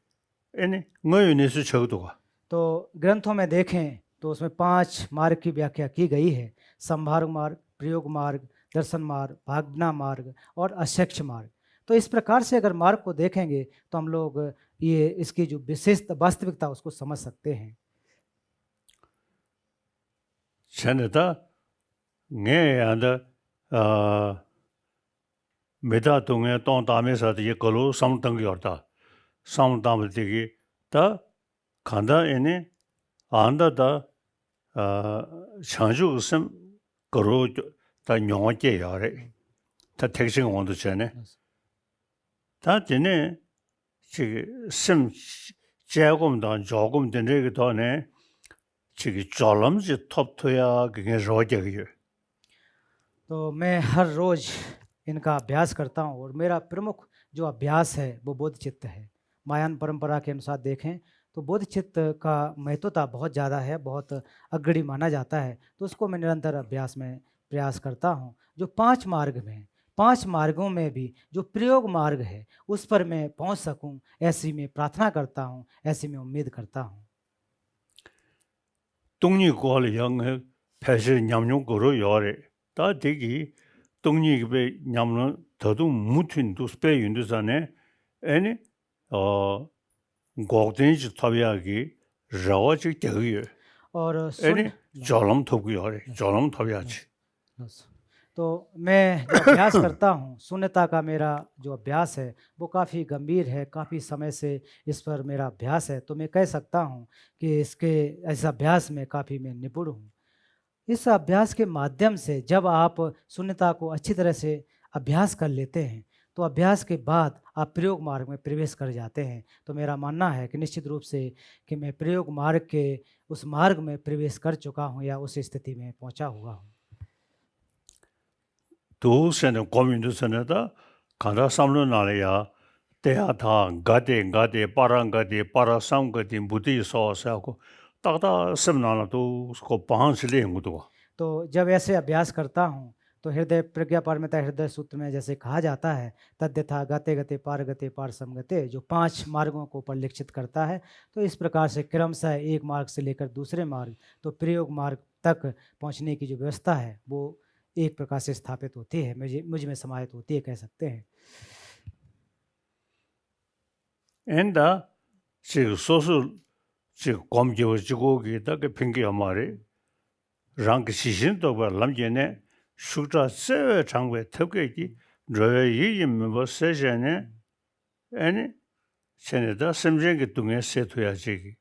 에네 너연에서 적도가 तो ग्रंथों में देखें तो उसमें 5 मार्ग की व्याख्या की गई है: संभाग मार्ग, प्रयोग मार्ग, दर्शन मार्ग, भावना मार्ग और अध्यक्ष मार्ग। तो इस प्रकार से अगर मार्ग को देखेंगे तो हम लोग ये इसकी जो विशेष वास्तविकता उसको समझ सकते हैं। 전에다 내야다 메다 동에 동 다음에서 이 걸로 삼등기였다. 삼담들이 다 간다 에네 안다다 창조 웃음 거로 다 용어게 야래. 다 택신 원도 전에 다 전에 지금 심 제공도 조금 된这个 돈에 지금 졸음지 톱토야 그게 로제요. तो मैं हर रोज इनका अभ्यास करता हूँ और मेरा प्रमुख जो अभ्यास है वो बोध चित्त है। मायान परंपरा के अनुसार देखें तो बोध चित्त का महत्वता बहुत ज़्यादा है, बहुत अग्रणी माना जाता है। तो उसको मैं निरंतर अभ्यास में प्रयास करता हूँ। जो 5 मार्ग में 5 मार्गों में भी जो प्रयोग मार्ग है उस पर मैं पहुँच सकूँ, ऐसी मैं प्रार्थना करता हूँ, ऐसी मैं उम्मीद करता हूँ। 독립국을 영해 패시 냠용고로 요래 다 되기 독립의 냠는 더도 무튼도 스페 윤도산에 애니 고든지 타비하기 라와지 되게 और 애니 졸음 토고 요래 졸음 타비하지 तो मैं जो अभ्यास करता हूँ, शून्यता का मेरा जो अभ्यास है वो काफ़ी गंभीर है, काफ़ी समय से इस पर मेरा अभ्यास है। तो मैं कह सकता हूँ कि इस अभ्यास में काफ़ी मैं निपुण हूँ। इस अभ्यास के माध्यम से जब आप शून्यता को अच्छी तरह से अभ्यास कर लेते हैं, तो अभ्यास के बाद आप प्रयोग मार्ग में प्रवेश कर जाते हैं। तो मेरा मानना है कि निश्चित रूप से कि मैं प्रयोग मार्ग के उस मार्ग में प्रवेश कर चुका हूँ या उस स्थिति में पहुँचा हुआ हूँ। 도세는 고민도선에다 간다 삼로 나래야 대하다 가데 빠라 삼가데 무디 소사고 딱다 sem나도 고 방실에 것도 तो जब ऐसे अभ्यास करता हूँ तो हृदय प्रज्ञा पारमिता हृदय सूत्र में जैसे कहा जाता है, तद्यथा गते गते पार समगते, जो 5 मार्गों को परिलक्षित करता है। तो इस प्रकार से क्रमशः एक मार्ग से लेकर दूसरे मार्ग तो प्रयोग मार्ग तक पहुँचने की जो व्यवस्था है वो एक प्रकार से स्थापित होती है, मुझ में समाहित होती है, कह सकते हैं। 엔다 지금 소수 지금 검지고 기다 그 핑계 말에 랑 시신도 봐 남제네 슈자 세 장외 특별히 저의 임무 세전에 아니 전에다 심정의 동에 세토야지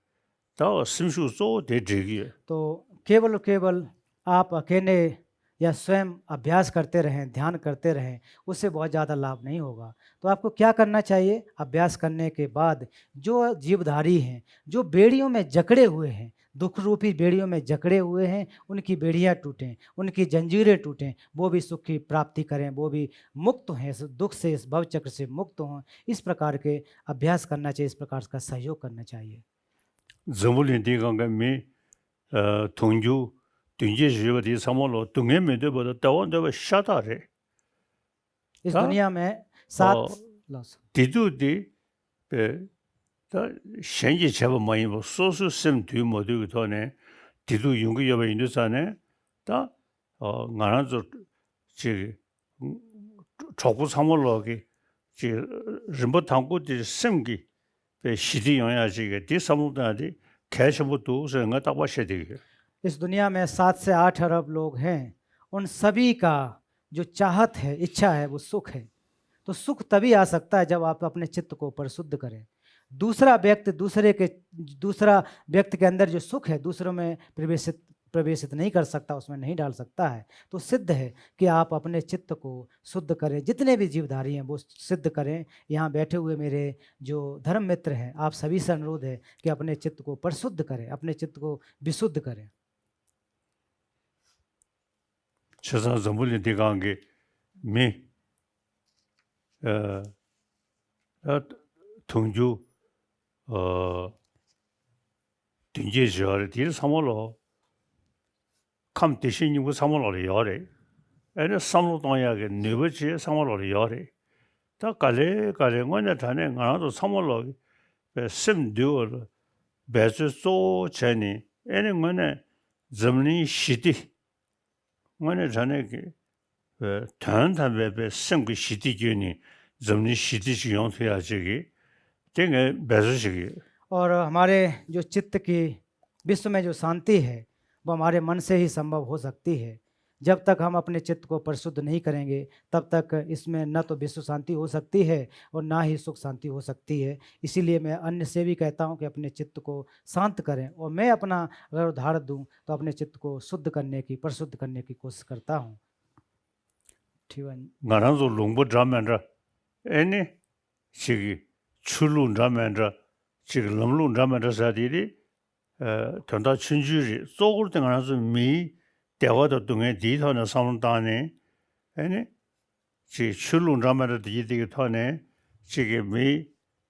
더 심수소 대지기 तो केवल आप अकेले या स्वयं अभ्यास करते रहें, ध्यान करते रहें, उससे बहुत ज़्यादा लाभ नहीं होगा। तो आपको क्या करना चाहिए? अभ्यास करने के बाद जो जीवधारी हैं, जो बेड़ियों में जकड़े हुए हैं, दुख रूपी बेड़ियों में जकड़े हुए हैं, उनकी बेड़ियाँ टूटें, उनकी जंजीरें टूटें, वो भी सुख की प्राप्ति करें, वो भी मुक्त हों, इस दुख से, इस भवचक्र से मुक्त हों। इस प्रकार के अभ्यास करना चाहिए, इस प्रकार का सहयोग करना चाहिए। जमुली दिगंगा में 통주 등지 지역의 사mol로 등에 메데보다 다원도 샤다래 इस हाँ? दुनिया में 7 디두디 다 현지 제법 많이 뭐 소수 셈 뒤모두 돈에 디두 연구 여배 인도산에 다 나라서 지 초구 사mol로기 지 림보 당고디 심기 배 시디 영야지게 디삼로다디 कैशबुतु से nga takwa shedi इस दुनिया में 7 से 8 अरब लोग हैं, उन सभी का जो चाहत है, इच्छा है, वो सुख है। तो सुख तभी आ सकता है जब आप अपने चित्त को परिशुद्ध करें। दूसरा व्यक्ति के अंदर जो सुख है दूसरों में प्रवेशित नहीं कर सकता, उसमें नहीं डाल सकता है। तो सिद्ध है कि आप अपने चित्त को शुद्ध करें। जितने भी जीवधारी हैं वो सिद्ध करें। यहाँ बैठे हुए मेरे जो धर्म मित्र हैं, आप सभी से अनुरोध है कि अपने चित्त को परिशुद्ध करें, अपने चित्त को विशुद्ध करें। छसा जंबुली दिगांगे में 통주 등재 지역에 딜 3월로 감 대신 이거 3월로 열에 애는 3월 동안에 네버지 3월로 열에 다 갈래 원에 다네 나도 3월로 심듀어 배수소 전이 애는 원에 점리 시디 원에 전에 그 단단베베 생기 시디균이 점리 시디지 용퇴하지기 되게 배수식이 और हमारे जो चित्त की विश्व में जो शांति है वो हमारे मन से ही संभव हो सकती है। जब तक हम अपने चित्त को परिशुद्ध नहीं करेंगे तब तक इसमें न तो विश्व शांति हो सकती है और ना ही सुख शांति हो सकती है। इसीलिए मैं अन्य से भी कहता हूँ कि अपने चित्त को शांत करें, और मैं अपना अगर उदाहरण दूँ तो अपने चित्त को शुद्ध करने की, परिशुद्ध करने की कोशिश करता हूँ। ठीक है। 나랑도 롱보 자면라 애니 시기 출루 자면라 지금 롱루 자면라 사디리 전다 친주리 속을 때 가서 미 대화도 동에 디터는 상담단에 애니 지 출루 자면라 디디게 터네 지금 미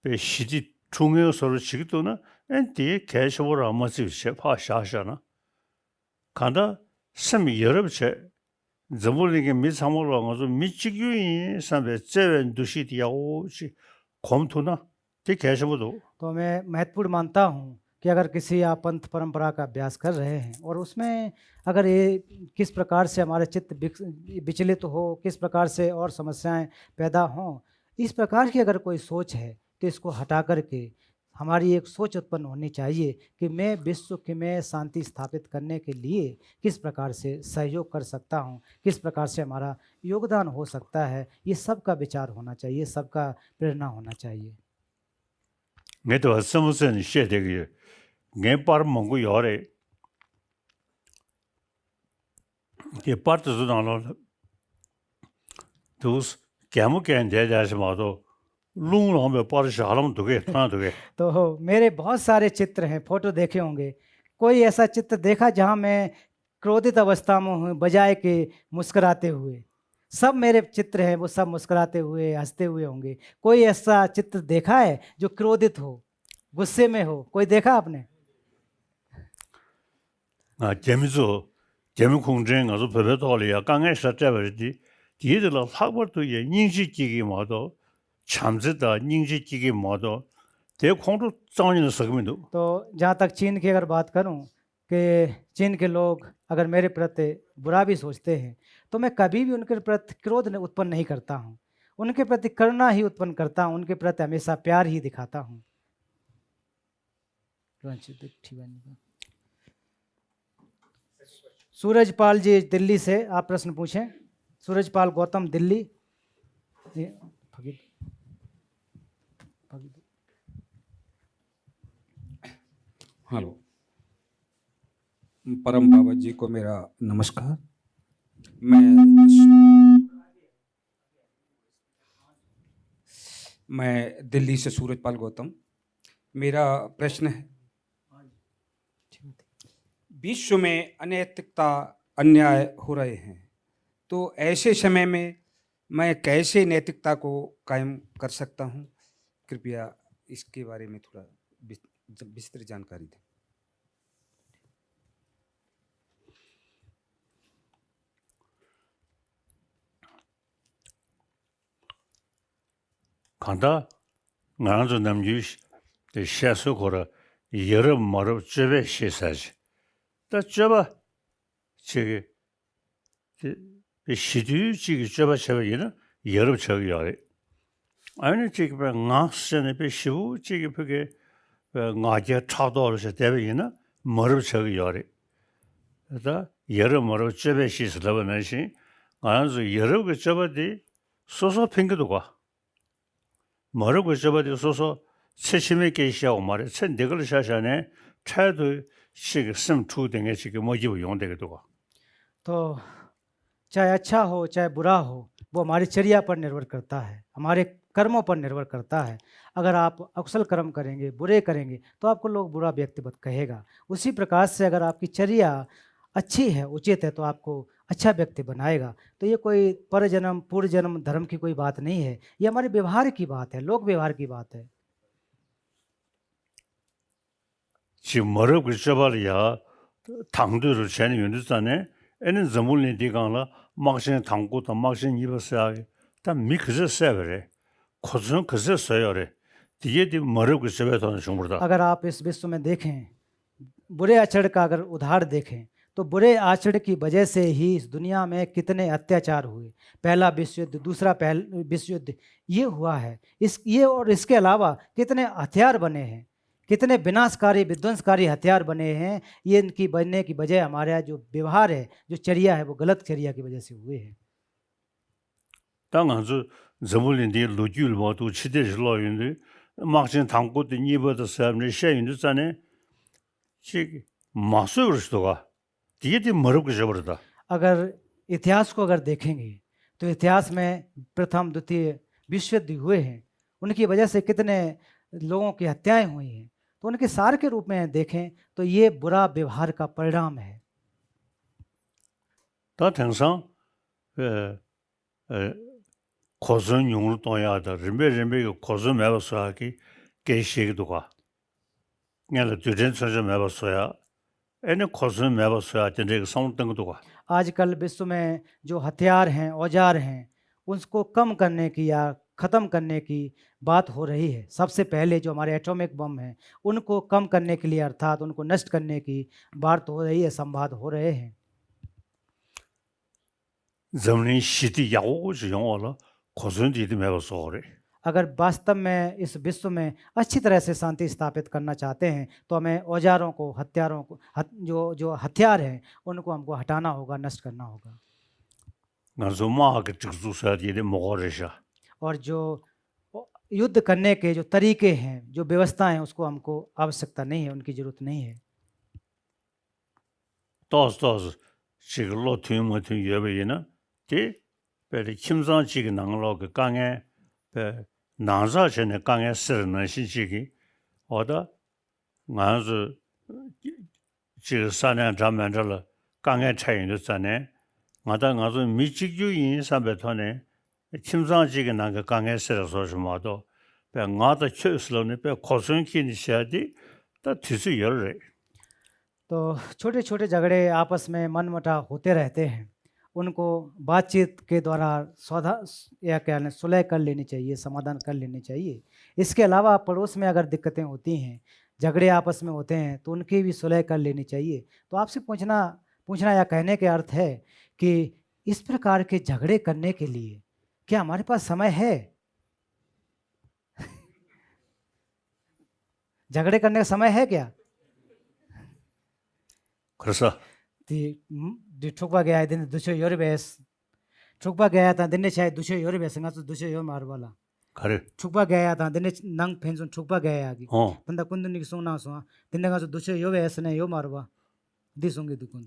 시디 중요서로 지기도는 엔디 개셔보라 뭐지 셰파샤샤나 간다 섬이 여러분체 जबुलिगे मिसामोलो गजो मिचिग्युई सबे जेवन दुशिदियाओ कोमथुना ते कैसेबुदो। तो मैं महत्वपूर्ण मानता हूँ कि अगर किसी आप पंथ परंपरा का अभ्यास कर रहे हैं और उसमें अगर ये किस प्रकार से हमारे चित्त विचलित हो, किस प्रकार से और समस्याएं पैदा हों, इस प्रकार की अगर कोई सोच है तो इसको हटा करके हमारी एक सोच उत्पन्न होनी चाहिए कि मैं विश्व में शांति स्थापित करने के लिए किस प्रकार से सहयोग कर सकता हूँ, किस प्रकार से हमारा योगदान हो सकता है। ये सबका विचार होना चाहिए, सबका प्रेरणा होना चाहिए। मैं तो असमसे निश्चय देखिए मैं पर मंगू यारे ये पर तो सुनालो तो उस क्या मुझे अंधेरे जैसे मारो लूंग में पर शालम दुगे तना दुगे। तो मेरे बहुत सारे चित्र हैं, फोटो देखे होंगे। कोई ऐसा चित्र देखा जहाँ मैं क्रोधित अवस्था में हूँ बजाय के मुस्कुराते हुए? सब मेरे चित्र हैं, वो सब मुस्कुराते हुए, हंसते हुए होंगे। कोई ऐसा चित्र देखा है जो क्रोधित हो, गुस्से में हो? कोई देखा आपने? 재미죠. 재미 공정 가서 배배도리야. 강에 서자버지. 뒤에들 학벌도 예 인식기기 모두 참지다 인식기기 모두 대공도 장인의 सकमे도। तो जहाँ तक चीन की अगर बात करूँ कि चीन के लोग अगर मेरे प्रति बुरा भी सोचते हैं तो मैं कभी भी उनके प्रति क्रोध उत्पन्न नहीं करता हूँ, उनके प्रति करुणा ही उत्पन्न करता हूँ, उनके प्रति हमेशा प्यार ही दिखाता हूँ। सूरजपाल जी दिल्ली से आप प्रश्न पूछें। सूरजपाल गौतम दिल्ली। हेलो, परम बाबा जी को मेरा नमस्कार। मैं दिल्ली से सूरजपाल गौतम। मेरा प्रश्न है, विश्व में अनैतिकता अन्याय हो रहे हैं, तो ऐसे समय में मैं कैसे नैतिकता को कायम कर सकता हूँ? कृपया इसके बारे में थोड़ा विस्तृत जानकारी दें। 간다 나랑도 남주 샤수 거라 여러 머럽 집에 시사지 다 저바 저기 시두 지기 저바 저기는 여러 저기야 아니 지금 나스네 배 시우 지금 그게 나게 차도를 대비이나 머르 저기 요리. 그래서 여러 머르 접에 시스러는 시 아주 여러 그 접어디 소소 핑크도가 머르 그 접어디 소소 세심에 계시하고 말에 천 내걸 샤샤네 차도 시 심투 등에 지금 뭐지고 용되게도가. तो चाहे अच्छा हो चाहे बुरा हो वो हमारी चर्या पर निर्भर करता है, हमारे कर्मों पर निर्भर करता है। अगर आप अकुशल कर्म करेंगे, बुरे करेंगे, तो आपको लोग बुरा व्यक्तिगत कहेगा। उसी प्रकार से अगर आपकी चर्या अच्छी है, उचित है, तो आपको अच्छा व्यक्ति बनाएगा। तो ये कोई पर जन्म पूर्व जन्म धर्म की कोई बात नहीं है, ये हमारे व्यवहार की बात है, लोक व्यवहार की बात है। 지금 머르 그 접어리야 당도를 전에 윤두산에 애는 전문이 디강라 막신 당고도 막신 입었어야 다 미크스 세버래 코즈는 그새 써요래 뒤에 디 머르 그 접에서 중물다 अगर आप इस विश्व में देखें, बुरे आचरण का अगर उदाहरण देखें, तो बुरे आचरण की वजह से ही इस दुनिया में कितने अत्याचार हुए। पहला विश्व युद्ध, दूसरा विश्व युद्ध ये हुआ है। ये और इसके अलावा कितने हथियार बने हैं, कितने विनाशकारी विध्वंसकारी हथियार बने हैं। ये इनकी बनने की वजह हमारा जो व्यवहार है, जो चर्या है, वो गलत चर्या की वजह से हुए हैं। 당한주 전문인데 로규를 모두 치대실 로인데 막신 당고도 입어도 사람들 셰윤두산에 지 마스를 수도가 뒤에 디 머르 그 접어다 अगर इतिहास को अगर देखेंगे, तो इतिहास में प्रथम द्वितीय विश्व युद्ध हुए हैं, उनकी वजह से कितने लोगों की हत्याएं हुई हैं। तो उनके सार के रूप में देखें तो ये बुरा व्यवहार का परिणाम है। 다 당상 고전 용을 동야다 림베 고전 매버서하기 계시기도가 내가 두전 선저 매버서야 애는 고전 매버서야 된데 성등 것도가 आजकल विश्व में जो हथियार हैं, औजार हैं, उसको कम करने की या ख़त्म करने की बात हो रही है। सबसे पहले जो हमारे एटॉमिक बम हैं, उनको कम करने के लिए अर्थात उनको नष्ट करने की बात हो रही है, संवाद हो रहे हैं। जमनी 시디 야오지 용어로 고전디도 매버서래 अगर वास्तव में इस विश्व में अच्छी तरह से शांति स्थापित करना चाहते हैं, तो हमें औजारों को, हथियारों को, जो हथियार हैं, उनको हमको हटाना होगा, नष्ट करना होगा। 나좀마하게 즉수서야 되는 뭐래샤 और जो युद्ध करने के जो तरीके हैं, जो व्यवस्था हैं, उसको हमको आवश्यकता नहीं है, उनकी ज़रूरत नहीं है। 또스 지금 로트임 같은 예배이나 디 베리 김상지기 나로 그 강에 베 나자 전에 강에 쓰는 시기기 어다 나즈 지금 사냥 잠만들 강에 차이는 전에 나다 나즈 미직주의 인사베터네 김상지기 나가 강에 쓰어서 좀도 베 나다 최슬로네 베 고선키니 시야디 다 뒤수 열래 तो छोटे छोटे झगड़े आपस में मनमुटाव होते रहते हैं, उनको बातचीत के द्वारा सौदा या क्या है सुलह कर लेनी चाहिए, समाधान कर लेनी चाहिए। इसके अलावा पड़ोस में अगर दिक्कतें होती हैं, झगड़े आपस में होते हैं, तो उनकी भी सुलह कर लेनी चाहिए। तो आपसे पूछना या कहने के अर्थ है कि इस प्रकार के झगड़े करने के लिए क्या हमारे पास समय है? झगड़े करने का समय है क्या? 그래서 디 촉바 게야 된 두셔 요르베스 촉바 게야 다 된네 차이 두셔 요르베스 가서 두셔 요 마르발라 그래 촉바 게야 다 된네 낭 펜존 촉바 게야기 어 근다 군드니 송나서 된네 가서 두셔 요베스네 요 마르바 디송게 두군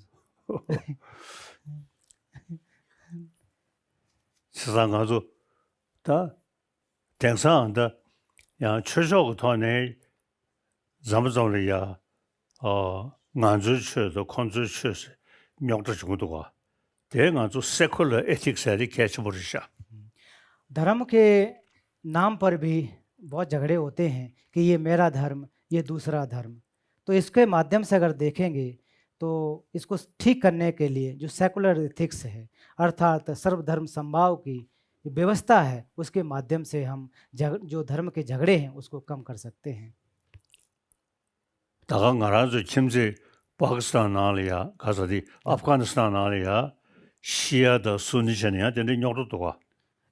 세상 가서 다 대상한다 야 최저고 돈에 잠잠이야 난주체도 컨주체스 명도 정도가 대가서 세컬러 에틱스에 कैच 버리샤 धर्म के नाम पर भी बहुत झगड़े होते हैं कि ये मेरा धर्म, ये दूसरा धर्म। तो इसके माध्यम से अगर देखेंगे तो इसको ठीक करने के लिए जो सेकुलर एथिक्स है, अर्थात सर्वधर्म समभाव की व्यवस्था है, उसके माध्यम से हम जो धर्म के झगड़े हैं उसको कम कर सकते हैं। 다가 나라서 kimse 파키스탄 나리야 가서디 아프가니스탄 나리야 시야더 순니션이야 근데 녀도도가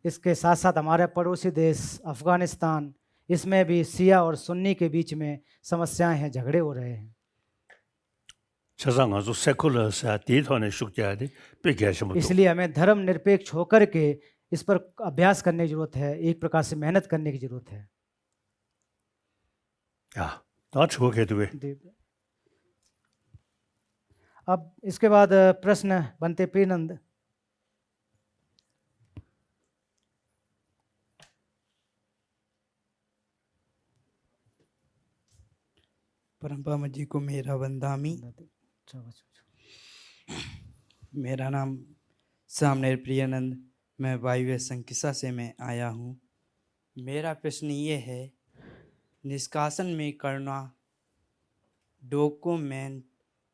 इसके साथ साथ हमारे पड़ोसी देश अफ़गानिस्तान, इसमें भी शिया और सुन्नी के बीच में समस्याएं हैं, झगड़े हो रहे हैं। 세상에서 세쿨러스야 디톤의 숙제야지 삐개시면 इसलिए हमें धर्म निरपेक्ष होकर के इस पर अभ्यास करने की जरूरत है, एक प्रकार से मेहनत करने की जरूरत है। 야, 나 저거게도 왜? अब इसके बाद प्रश्न बनते प्रियनंद। परमपावन जी को मेरा वंदामी। मेरा नाम सामनेर प्रियानंद, मैं वायव्य संकिसा से मैं आया हूँ। मेरा प्रश्न ये है, निष्कासन में करुणा डॉक्यूमेंट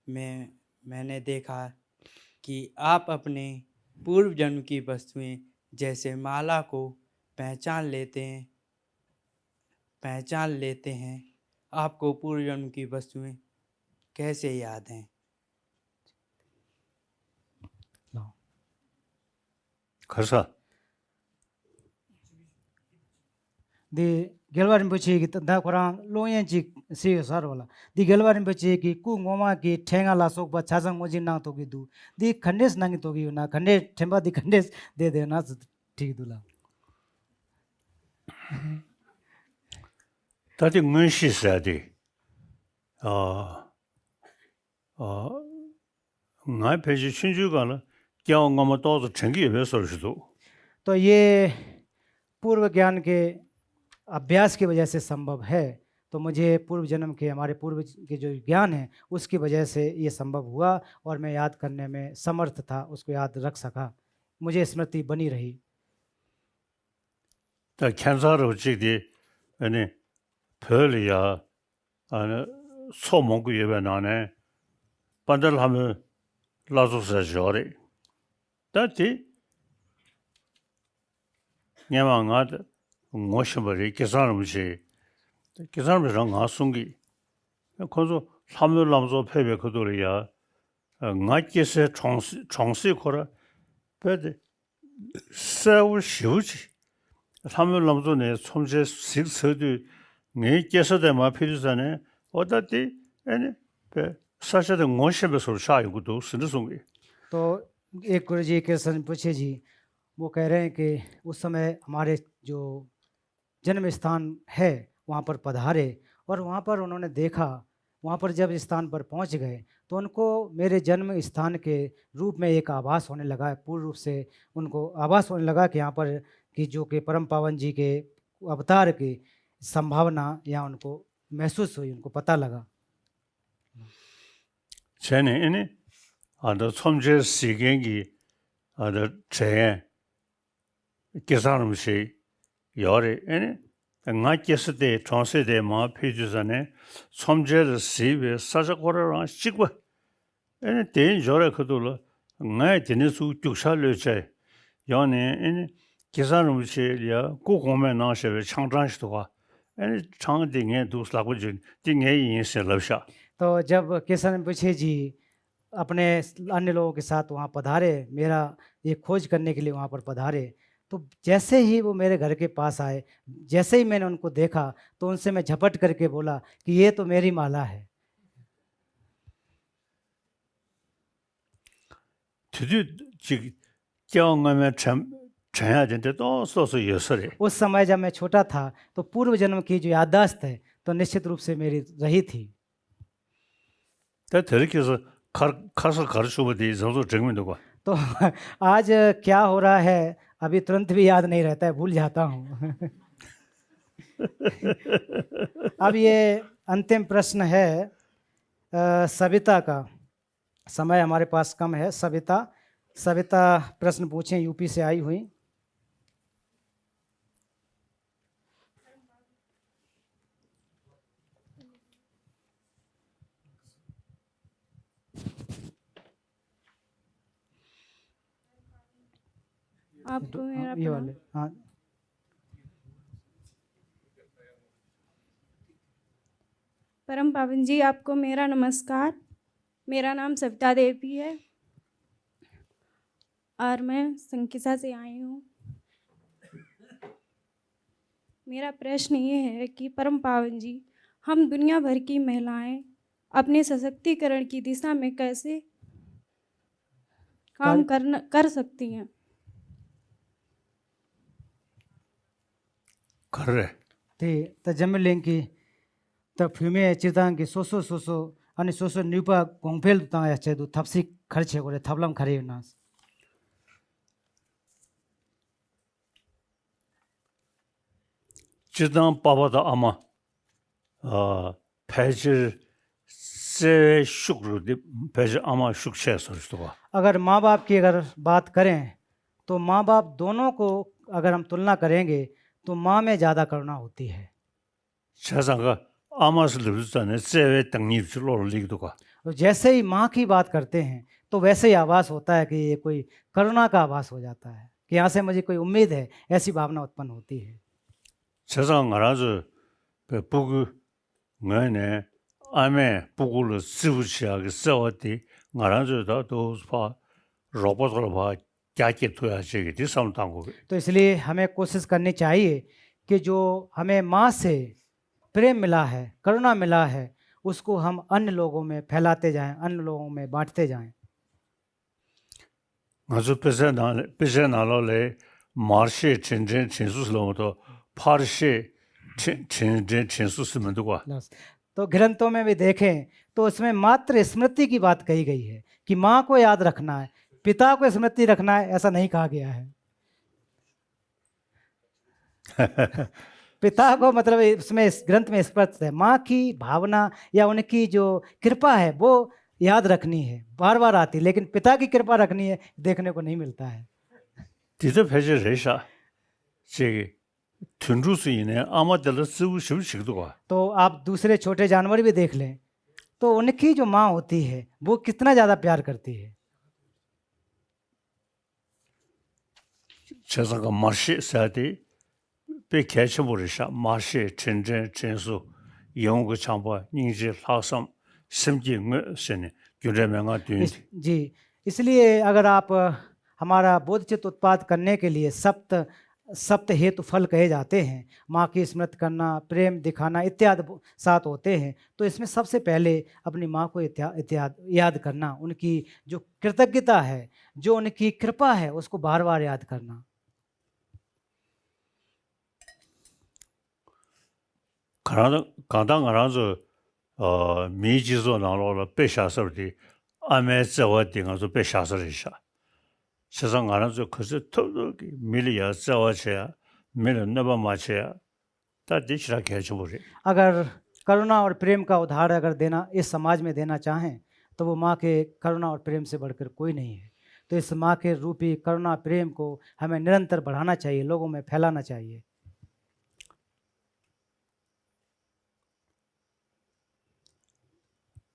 में मैंने देखा कि आप अपने पूर्व जन्म की वस्तुएं जैसे माला को पहचान लेते हैं। आपको पूर्व जन्म की वस्तुएं कैसे याद हैं? 가서 디 gelwarin bochi ki da korang loyen ji si sar wala di gelwarin bochi ki ku ngoma ki thenga la sok ba chajang moji nang to ki du di khandes nang to ki na khande themba di khandes de na ठीक दुला 다들 문시 있어야 돼. 나의 페이지 신주가는 경험을 또도 전기 왜 소리도. तो ये पूर्व ज्ञान के अभ्यास की वजह से संभव है। तो मुझे पूर्व जन्म के हमारे पूर्व के जो ज्ञान है उसकी वजह से ये संभव हुआ और मैं याद करने में समर्थ था, उसको याद रख सका, मुझे स्मृति बनी रही। 다 캔서로 지디 아니 별이야 아니 소몽구 예배나네 반달하면 라조서 저래 다티 냐망아드 모셔버리 계산음시 계산음이랑 아송기 그래서 3월 남서 패배 그들이야 나께서 총시 거라 배드 세우 쉬우지 3월 남서네 손제 식서도 내께서 대마 필요자네 어다디 아니 배 사실은 모셔버서 샤이고도 쓰는 송이 तो एक गुरु जी के पूछे जी, वो कह रहे हैं कि उस समय हमारे जो जन्म स्थान है वहाँ पर पधारे और वहाँ पर उन्होंने देखा, वहाँ पर जब स्थान पर पहुँच गए तो उनको मेरे जन्म स्थान के रूप में एक आभास होने लगा, पूर्ण रूप से उनको आभास होने लगा कि यहाँ पर कि जो कि परम पावन जी के अवतार की संभावना यहाँ उनको महसूस हुई, उनको पता लगा। 쟤네 이니 아더 솜제 시경기 아더 제 계산음시 열에 이니 나께서대 전세대 마 페이지전에 솜제의 시베 사자고라랑 찍고 이니 대인 저래 그돌로 나의 되는수 죽살려제 연에 이니 계산음시야 고고면 나셔 창장시도가 이니 창딩에 두sla고 진 딩에 인생럽샤 तो जब किशन पूछे जी अपने अन्य लोगों के साथ वहाँ पधारे, मेरा ये खोज करने के लिए वहाँ पर पधारे, तो जैसे ही वो मेरे घर के पास आए, जैसे ही मैंने उनको देखा तो उनसे मैं झपट करके बोला कि ये तो मेरी माला है। उस समय जब मैं छोटा था तो पूर्व जन्म की जो याददाश्त है तो निश्चित रूप से मेरी रही थी। तो आज क्या हो रहा है अभी तुरंत भी याद नहीं रहता है, भूल जाता हूँ। अब ये अंतिम प्रश्न है सविता का, समय हमारे पास कम है। सविता प्रश्न पूछें, यूपी से आई हुई। आपको मेरा ये वाले हाँ। परम पावन जी, आपको मेरा नमस्कार। मेरा नाम सविता देवी है और मैं संकिसा से आई हूँ। मेरा प्रश्न ये है कि परम पावन जी, हम दुनिया भर की महिलाएं अपने सशक्तिकरण की दिशा में कैसे काम कर सकती हैं? 그래. 네, 자밀랭기 더 퓨메 지당기 소소 아니 소소 뉴바 공펠 땅에 제도 탑식 가르쳐 그래 탑람 가리나. 지당 바바다 아마 배질 세 슈그르디 배질 아마 슈크셔서 봐. अगर माँ बाप की अगर बात करें तो माँ बाप दोनों को अगर हम तुलना करेंगे तो माँ में ज़्यादा करुणा होती है। 세상가 아마스 르즈다네 세웨 땅니 줄로를 리기도가. तो जैसे ही माँ की बात करते हैं तो वैसे ही आभास होता है कि ये कोई करुणा का आभास हो जाता है कि यहाँ से मुझे कोई उम्मीद है, ऐसी भावना उत्पन्न होती है। 세상 알아서 부구 뭐네 아메 부구를 쓰우시하게 써왔디 알아서 또 봐. 로봇으로 봐. क्या थोड़ा दिसम तांगो तो इसलिए हमें कोशिश करनी चाहिए कि जो हमें माँ से प्रेम मिला है, करुणा मिला है, उसको हम अन्य लोगों में फैलाते जाएं, अन्य लोगों में बांटते जाएं। 아주 베세나로레 마르시 진진 진수스로도 파르시 진진 진수스면 되고 तो ग्रंथों में भी देखें तो उसमें मात्र स्मृति की बात कही गई है कि माँ को याद रखना है, पिता को स्मृति रखना है, ऐसा नहीं कहा गया है। पिता को मतलब इसमें इस ग्रंथ में स्पष्ट है, माँ की भावना या उनकी जो कृपा है वो याद रखनी है, बार बार आती, लेकिन पिता की कृपा रखनी है देखने को नहीं मिलता है। 디더 페제 레샤 제 튼루스이네 아마들 쓰우 싶식도가 तो आप दूसरे छोटे जानवर भी देख लें तो उनकी जो माँ होती है वो कितना ज़्यादा प्यार करती है। 세상가 마르시 사디 베케셔보리샤 마르시 진진 진수 영국 창보 닝지 하섬 심지응 신이 규레명아 된 जी, इसलिए अगर आप हमारा बोधचित्त उत्पाद करने के लिए सप्त हेतु फल कहे जाते हैं, माँ की स्मृति करना, प्रेम दिखाना इत्यादि साथ होते हैं, तो इसमें सबसे पहले अपनी माँ को इत्यादि याद करना, उनकी जो कृतज्ञता है, जो उनकी कृपा है, उसको बार बार याद करना। 가당 알아서 미지소 나로로 빼샤서디 아메 저와딩아서 빼샤서리샤 세상 알아서 그서 토기 밀이야 저와체야 밀은 너바 마체야 다 디시라 개쳐버리 अगर करुणा और प्रेम का उदाहरण अगर देना इस समाज में देना चाहें तो वो माँ के करुणा और प्रेम से बढ़कर कोई नहीं है। तो इस माँ के रूपी करुणा प्रेम को हमें निरंतर बढ़ाना चाहिए, लोगों में फैलाना चाहिए।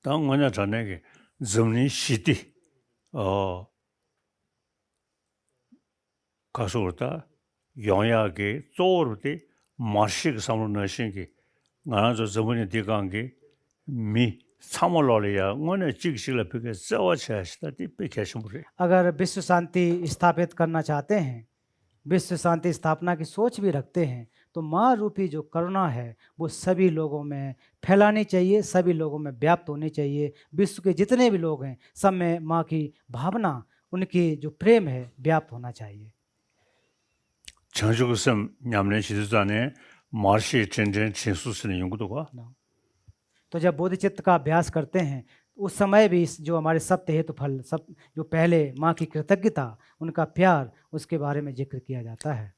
당 원야 전에게 점리 시디 가서다 영야게 쪼르디 마식 삼로 너신기 나저 저번에 디간게 미 사mol로리야 원에 직실을 비게 써와셔시다 디베케셔무리 अगर विश्व शांति स्थापित करना चाहते हैं, विश्व शांति स्थापना की सोच भी रखते हैं, तो माँ रूपी जो करुणा है वो सभी लोगों में फैलानी चाहिए, सभी लोगों में व्याप्त होनी चाहिए। विश्व के जितने भी लोग हैं सब में माँ की भावना, उनकी जो प्रेम है व्याप्त होना चाहिए। 정주급성 냠는 시대전에 마시 전전 진수스는 연구도가 तो जब बोधिचित्त का अभ्यास करते हैं उस समय भी जो हमारे सप्त हेतु फल, सब जो पहले माँ की कृतज्ञता, उनका प्यार, उसके बारे में जिक्र किया जाता है।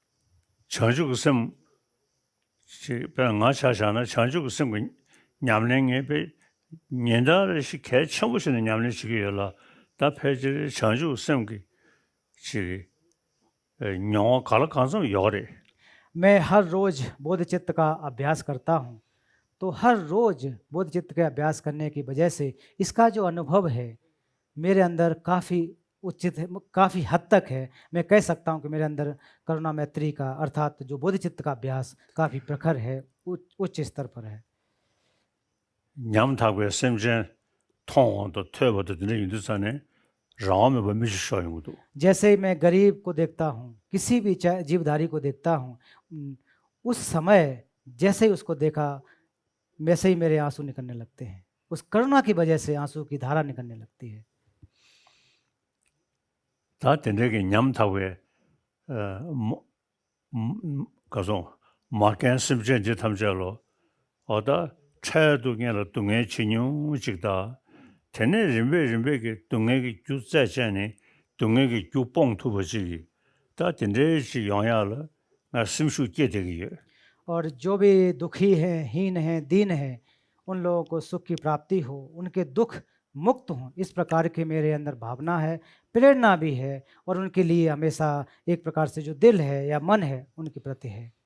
정주급성 병아샤샤나 정주급성 냠는에 배 년달시 개 처음부터는 냠는 시기여라 다 폐지 정주급성 시 न्यों काला कांसम योरे मैं हर रोज बोधचित्त का अभ्यास करता हूँ, तो हर रोज बोधचित्त के अभ्यास करने की वजह से इसका जो अनुभव है मेरे अंदर काफ़ी उचित है, काफ़ी हद तक है। मैं कह सकता हूँ कि मेरे अंदर करुणा मैत्री का अर्थात जो बोधचित्त का अभ्यास काफ़ी प्रखर है, उच्च स्तर पर है। 냠타고에 샘전 통도 퇴버도 되는 인도산에 राम में जैसे ही मैं गरीब को देखता हूँ, किसी भी जीवधारी को देखता हूँ, उस समय जैसे ही उसको देखा वैसे ही मेरे आंसू निकलने लगते हैं। उस करुणा की वजह से आंसू की धारा निकलने लगती है। 다 된대게 냠타we 가서 마캔 심전지 탐자로 어다 차도게로 동해 진용직다 테네 림베게 동해기 주자전에 동해기 주봉투버지 다 된대시 영야로 나 심수께 되게 और जो भी दुखी हैं, हीन हैं, दीन हैं, उन लोगों को सुख की प्राप्ति हो, उनके दुख मुक्त हों, इस प्रकार की मेरे अंदर भावना है, प्रेरणा भी है और उनके लिए हमेशा एक प्रकार से जो दिल है या मन है उनके प्रति है।